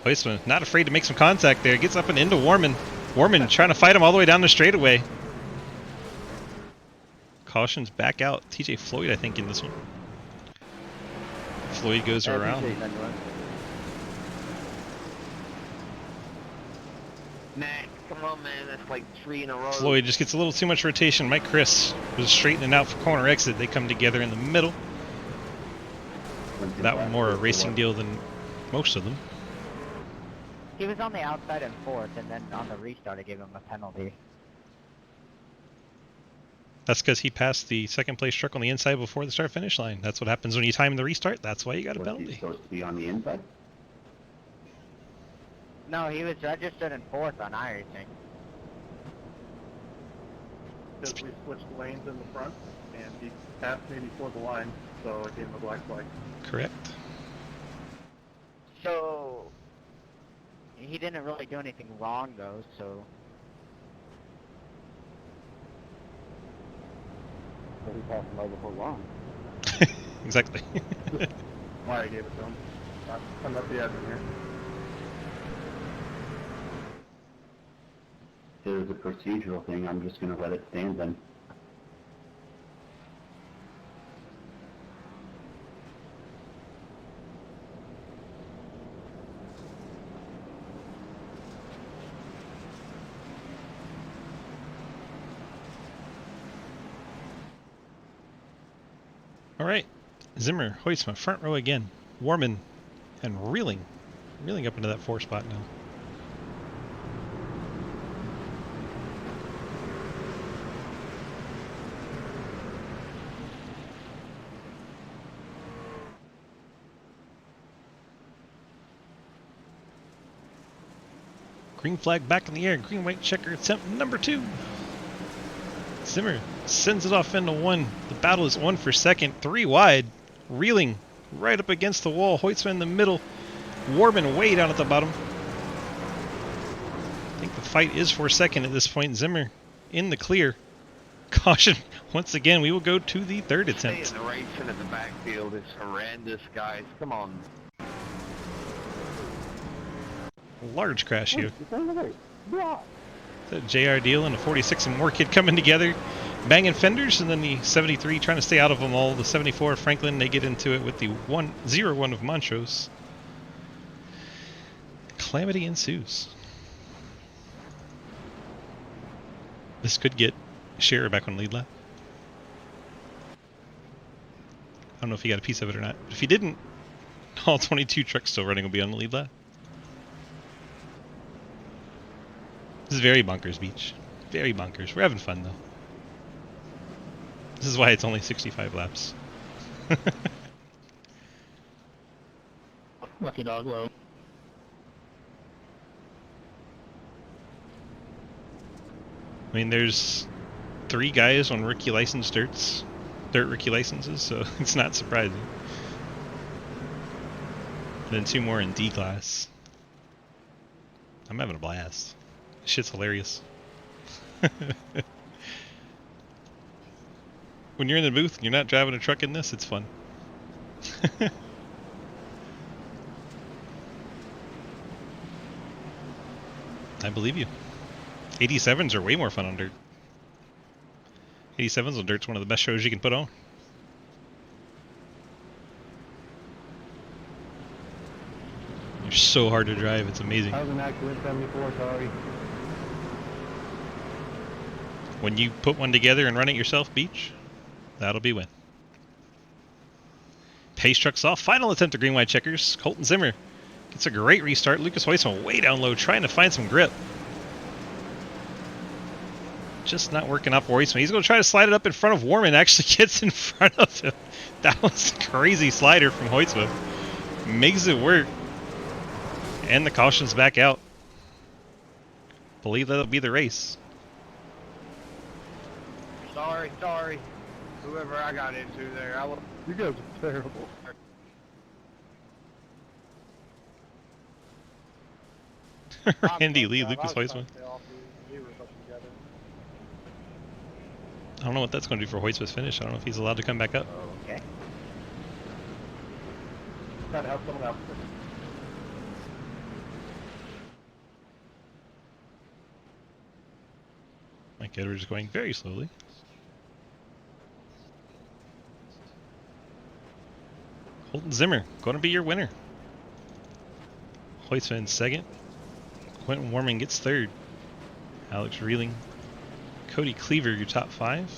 [SPEAKER 1] Hoytsma not afraid to make some contact there. Gets up and into Warman. Warman trying to fight him all the way down the straightaway. Caution's back out. TJ Floyd, I think, in this one. Floyd goes around.
[SPEAKER 11] Nah, come on, man. That's like 3 in a row.
[SPEAKER 1] Floyd just gets a little too much rotation. Mike Chris was straightening out for corner exit. They come together in the middle. That one more a racing deal than most of them.
[SPEAKER 9] He was on the outside in 4th, and then on the restart I gave him a penalty.
[SPEAKER 1] That's because he passed the second place truck on the inside before the start finish line. That's what happens when you time the restart. That's why you got a penalty.
[SPEAKER 3] Was he supposed to be on the inside?
[SPEAKER 9] No, he was registered in 4th on iRacing.
[SPEAKER 2] Because we switched lanes in the front, and he passed me before the line, so I gave him a black flag.
[SPEAKER 1] Correct.
[SPEAKER 9] So he didn't really do anything wrong though, so
[SPEAKER 3] He passed him right before long.
[SPEAKER 1] Exactly.
[SPEAKER 2] Why I gave it to him. I'm not the admin here.
[SPEAKER 3] If it was a procedural thing, I'm just going to let it stand then.
[SPEAKER 1] All right. Zimmer, Hoytsma, front row again. Warman and reeling up into that 4 spot now. Green flag back in the air. Green white checker attempt number 2. Zimmer sends it off into 1. The battle is 1 for second. 3 wide. Reeling right up against the wall. Hoytsma in the middle. Warman way down at the bottom. I think the fight is for second at this point. Zimmer in the clear. Caution. Once again, we will go to the 3rd attempt.
[SPEAKER 11] The racing in the backfield is horrendous, guys. Come on.
[SPEAKER 1] Large crash here. The JR deal and a 46 and more kid coming together, banging fenders, and then the 73 trying to stay out of them all. The 74 Franklin, they get into it with the 1-0-1 of Montrose. Calamity ensues. This could get Scherer back on lead lap. I don't know if he got a piece of it or not. But if he didn't, all 22 trucks still running will be on the lead lap. This is very bonkers beach. Very bonkers. We're having fun though. This is why it's only 65 laps.
[SPEAKER 7] Lucky dog low.
[SPEAKER 1] I mean, there's 3 guys on rookie license dirt rookie licenses, so it's not surprising. And then 2 more in D class. I'm having a blast. This shit's hilarious. When you're in the booth and you're not driving a truck in this, it's fun. I believe you. 87s are way more fun on dirt. 87s on dirt's one of the best shows you can put on. They're so hard to drive, it's amazing.
[SPEAKER 9] I was an accident 74, sorry.
[SPEAKER 1] When you put one together and run it yourself, Beach, that'll be win. Pace trucks off. Final attempt at green-white checkers. Colton Zimmer gets a great restart. Lucas Hoyson way down low, trying to find some grip. Just not working out for Hoyson. He's going to try to slide it up in front of Warman. Actually gets in front of him. That was a crazy slider from Hoyson. Makes it work. And the caution's back out. Believe that'll be the race.
[SPEAKER 10] Sorry. Whoever I got into there,
[SPEAKER 9] You guys are terrible.
[SPEAKER 1] Randy Lee, Lucas Hoyson. I don't know what that's going to do for Hoyt's finish. I don't know if he's allowed to come back up.
[SPEAKER 9] Okay. Try to help someone else.
[SPEAKER 1] Mike Edwards is going very slowly. Colton Zimmer, going to be your winner. Hoytsman in second. Quentin Warman gets third. Alex Reeling. Cody Cleaver, your top 5.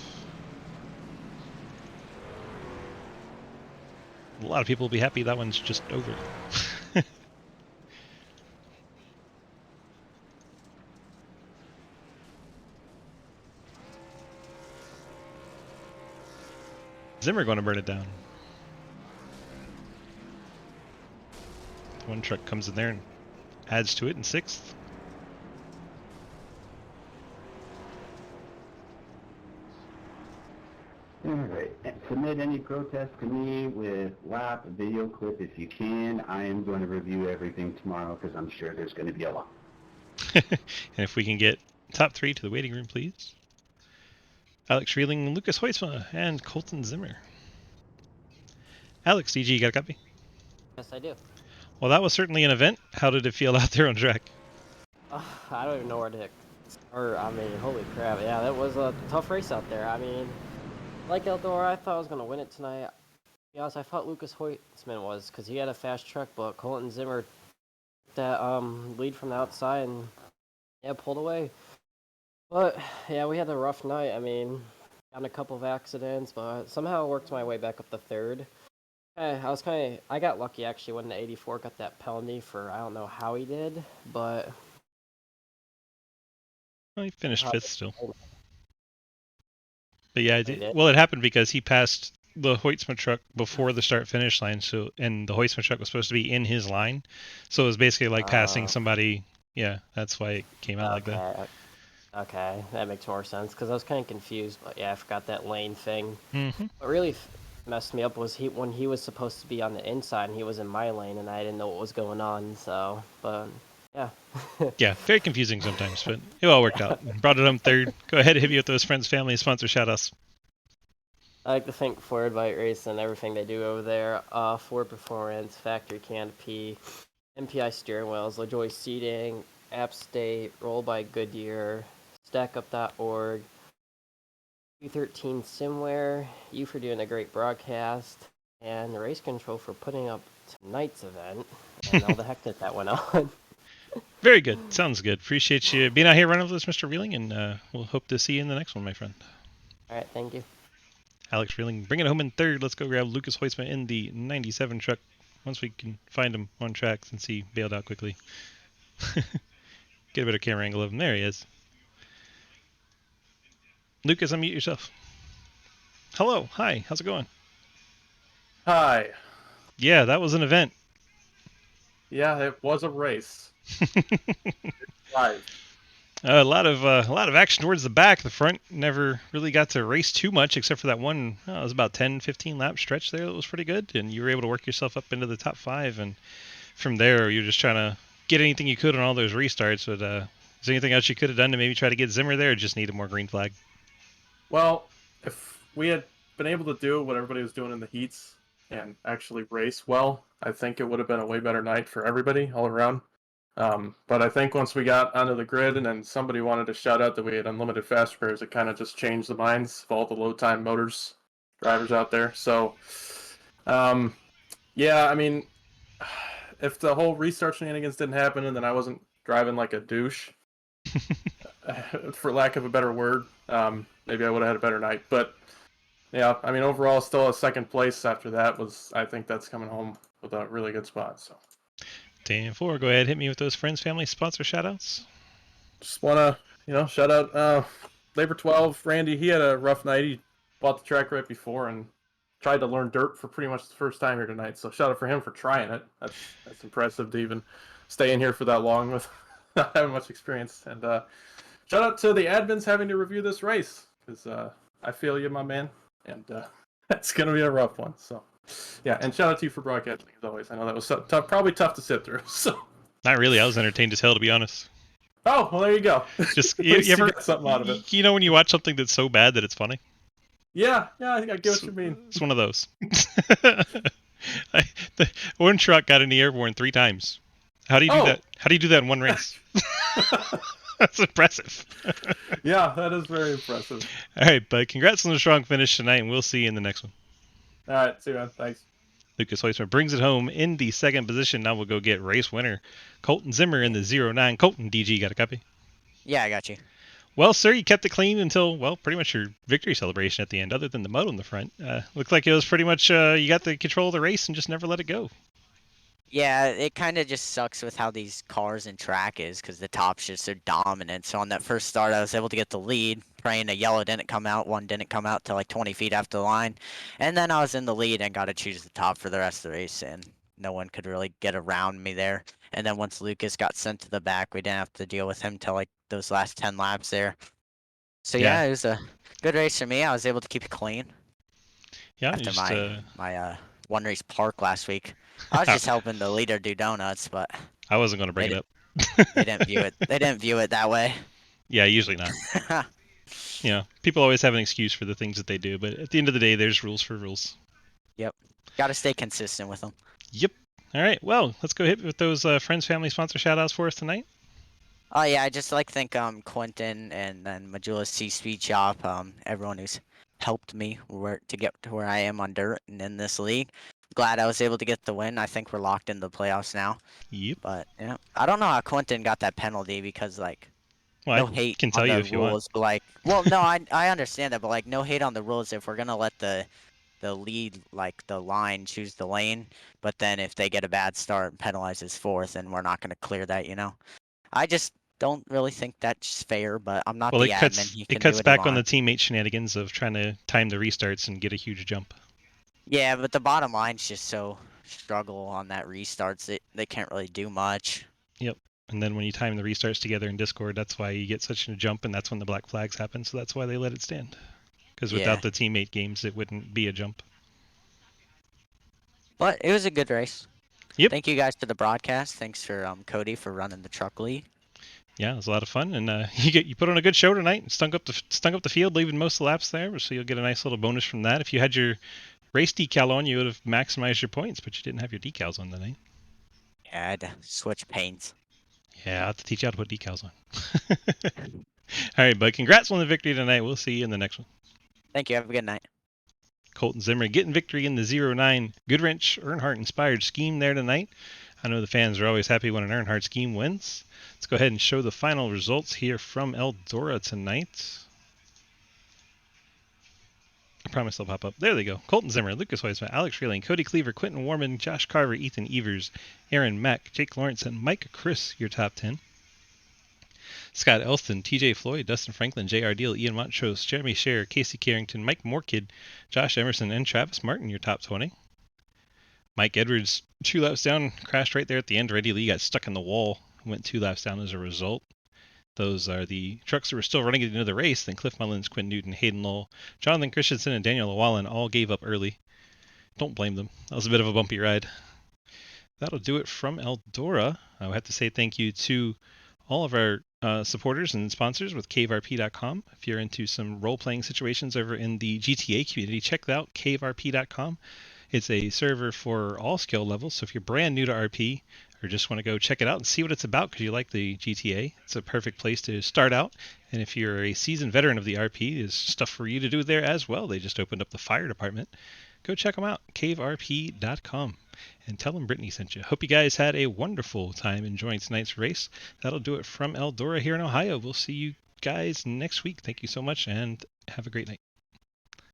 [SPEAKER 1] A lot of people will be happy that one's just over. Zimmer going to burn it down. One truck comes in there and adds to it in 6th.
[SPEAKER 3] Alright, submit any protest to me with lap, video clip if you can. I am going to review everything tomorrow because I'm sure there's going to be a lot.
[SPEAKER 1] And if we can get top 3 to the waiting room, please. Alex Reeling, Lucas Hoytsma, and Colton Zimmer. Alex, DG, you got a copy?
[SPEAKER 12] Yes, I do.
[SPEAKER 1] Well, that was certainly an event. How did it feel out there on track?
[SPEAKER 12] I don't even know where to... I mean, holy crap. Yeah, that was a tough race out there. I mean, like Eldora, I thought I was going to win it tonight. To be honest, I thought Lucas Hoytsman was, because he had a fast truck, but Colton Zimmer that lead from the outside and, yeah, pulled away. But, yeah, we had a rough night. I mean, got in a couple of accidents, but somehow I worked my way back up to 3rd. I got lucky actually when the 84 got that penalty for, I don't know how he did, but...
[SPEAKER 1] Well, he finished 5th still. But yeah, it happened because he passed the Hoytsma truck before the start-finish line, and the Hoytsma truck was supposed to be in his line, so it was basically like passing somebody. Yeah, that's why it came out like that.
[SPEAKER 12] Okay, that makes more sense, because I was kind of confused, but yeah, I forgot that lane thing.
[SPEAKER 1] Mm-hmm.
[SPEAKER 12] What really messed me up was when he was supposed to be on the inside, and he was in my lane, and I didn't know what was going on, so, but, yeah.
[SPEAKER 1] Yeah, very confusing sometimes, but it all worked out. Brought it home 3rd. Go ahead and hit me with those friends, family, sponsor shout-outs.
[SPEAKER 12] I like to thank Ford Bite Race and everything they do over there. Ford Performance, Factory Canopy, MPI Steering Wheels, LaJoy Seating, App State, Roll by Goodyear, stackup.org, 213 Simware, you for doing a great broadcast, and Race Control for putting up tonight's event, and all the heck that went on.
[SPEAKER 1] Very good. Sounds good. Appreciate you being out here running with us, Mr. Reeling, and we'll hope to see you in the next one, my friend.
[SPEAKER 12] All right, thank you.
[SPEAKER 1] Alex Reeling, bring it home in third. Let's go grab Lucas Hoisman in the 97 truck once we can find him on track since he bailed out quickly. Get a better camera angle of him. There he is. Lucas, unmute yourself. Hello. Hi. How's it going?
[SPEAKER 2] Hi.
[SPEAKER 1] Yeah, that was an event.
[SPEAKER 2] Yeah, it was a race. Live.
[SPEAKER 1] A lot of action towards the back. The front never really got to race too much, except for that one. It was about 10, 15 lap stretch there that was pretty good, and you were able to work yourself up into the top 5. And from there, you're just trying to get anything you could on all those restarts. But is there anything else you could have done to maybe try to get Zimmer there, or just needed more green flag?
[SPEAKER 2] Well, if we had been able to do what everybody was doing in the heats and actually race well, I think it would have been a way better night for everybody all around. But I think once we got onto the grid and then somebody wanted to shout out that we had unlimited fast repairs, it kind of just changed the minds of all the low time motors drivers out there. So, yeah, I mean, if the whole restart shenanigans didn't happen and then I wasn't driving like a douche, for lack of a better word, maybe I would have had a better night. But yeah, I mean, overall, still a second place after that was, I think that's coming home with a really good spot. So.
[SPEAKER 1] 10-4, go ahead, hit me with those friends, family, sponsor shoutouts.
[SPEAKER 2] Just want to, shout out Labor 12, Randy. He had a rough night. He bought the track right before and tried to learn dirt for pretty much the first time here tonight. So shout out for him for trying it. That's impressive to even stay in here for that long with not having much experience. And shout out to the admins having to review this race because I feel you, my man. And it's going to be a rough one. So. Yeah, and shout out to you for broadcasting as always. I know that was tough, probably tough to sit through. So.
[SPEAKER 1] Not really. I was entertained as hell, to be honest.
[SPEAKER 2] Oh, well, there you go.
[SPEAKER 1] Just you ever
[SPEAKER 2] get something out of it.
[SPEAKER 1] You know when you watch something that's so bad that it's funny?
[SPEAKER 2] Yeah, I think I get what you mean.
[SPEAKER 1] It's one of those. The one truck got in the airborne 3 times. How do you do that? How do you do that in one race? That's impressive.
[SPEAKER 2] Yeah, that is very impressive.
[SPEAKER 1] All right, bud. Congrats on the strong finish tonight, and we'll see you in the next one.
[SPEAKER 2] All right, see you, man. Thanks.
[SPEAKER 1] Lucas Hoisman brings it home in the second position. Now we'll go get race winner Colton Zimmer in the 09. Colton, DG, got a copy?
[SPEAKER 13] Yeah, I got you.
[SPEAKER 1] Well, sir, you kept it clean until, well, pretty much your victory celebration at the end, other than the moto in the front. Looked like it was pretty much you got the control of the race and just never let it go.
[SPEAKER 13] Yeah, it kind of just sucks with how these cars and track is because the top's just so dominant. So on that first start, I was able to get the lead, praying a yellow didn't come out, one didn't come out till like 20 feet after the line. And then I was in the lead and got to choose the top for the rest of the race, and no one could really get around me there. And then once Lucas got sent to the back, we didn't have to deal with him till like those last 10 laps there. So yeah, it was a good race for me. I was able to keep it clean.
[SPEAKER 1] Yeah,
[SPEAKER 13] after my one race park last week. I was just helping the leader do donuts, but
[SPEAKER 1] I wasn't going to bring it up.
[SPEAKER 13] They didn't view it. They didn't view it that way.
[SPEAKER 1] Yeah, usually not. People always have an excuse for the things that they do, but at the end of the day, there's rules for rules.
[SPEAKER 13] Yep. Got to stay consistent with them.
[SPEAKER 1] Yep. All right. Well, let's go hit with those friends, family, sponsor shout-outs for us tonight.
[SPEAKER 13] Oh yeah, I just like to thank Quentin and then Majula's C Speed Shop, everyone who's helped me to get to where I am on dirt and in this league. Glad I was able to get the win. I think we're locked in the playoffs now.
[SPEAKER 1] Yep.
[SPEAKER 13] But yeah, I don't know how Quentin got that penalty because no hate
[SPEAKER 1] can tell
[SPEAKER 13] on
[SPEAKER 1] you
[SPEAKER 13] the
[SPEAKER 1] if you
[SPEAKER 13] rules,
[SPEAKER 1] want.
[SPEAKER 13] But no, I understand that, but no hate on the rules if we're gonna let the lead, the line, choose the lane, but then if they get a bad start and penalizes fourth, and we're not gonna clear that, I just don't really think that's fair, but I'm not the admin.
[SPEAKER 1] It cuts back on the teammate shenanigans of trying to time the restarts and get a huge jump.
[SPEAKER 13] Yeah, but the bottom line's just so struggle on that restarts. They can't really do much.
[SPEAKER 1] Yep. And then when you time the restarts together in Discord, that's why you get such a jump, and that's when the black flags happen. So that's why they let it stand. Because without the teammate games, it wouldn't be a jump.
[SPEAKER 13] But it was a good race.
[SPEAKER 1] Yep.
[SPEAKER 13] Thank you guys for the broadcast. Thanks for Cody for running the truck league.
[SPEAKER 1] Yeah, it was a lot of fun, and you put on a good show tonight. And stunk up the field, leaving most of the laps there, so you'll get a nice little bonus from that. If you had your race decal on, you would have maximized your points, but you didn't have your decals on tonight.
[SPEAKER 13] Yeah, I had to switch paints.
[SPEAKER 1] Yeah, I'll have to teach you how to put decals on. All right, bud. Congrats on the victory tonight. We'll see you in the next one.
[SPEAKER 13] Thank you. Have a good night.
[SPEAKER 1] Colton Zimmer getting victory in the 09 Goodwrench Earnhardt inspired scheme there tonight. I know the fans are always happy when an Earnhardt scheme wins. Let's go ahead and show the final results here from Eldora tonight. I promise they'll pop up. There they go. Colton Zimmer, Lucas Weisman, Alex Freeling, Cody Cleaver, Quentin Warman, Josh Carver, Ethan Evers, Aaron Mack, Jake Lawrence, and Mike Chris, your top 10. Scott Elston, TJ Floyd, Dustin Franklin, J.R. Deal, Ian Montrose, Jeremy Scher, Casey Carrington, Mike Moorkid, Josh Emerson, and Travis Martin, your top 20. Mike Edwards, 2 laps down, crashed right there at the end. Reddy Lee got stuck in the wall, went 2 laps down as a result. Those are the trucks that were still running at the end of the race. Then Cliff Mullins, Quinn Newton, Hayden Lowell, Jonathan Christensen, and Daniel Llewellyn all gave up early. Don't blame them. That was a bit of a bumpy ride. That'll do it from Eldora. I have to say thank you to all of our supporters and sponsors with caverp.com. If you're into some role-playing situations over in the GTA community, check out caverp.com. It's a server for all skill levels, so if you're brand new to RP or just want to go check it out and see what it's about because you like the GTA, it's a perfect place to start out. And if you're a seasoned veteran of the RP, there's stuff for you to do there as well. They just opened up the fire department. Go check them out, caverp.com. And tell them Brittany sent you. Hope you guys had a wonderful time enjoying tonight's race. That'll do it from Eldora here in Ohio. We'll see you guys next week. Thank you so much, and have a great night.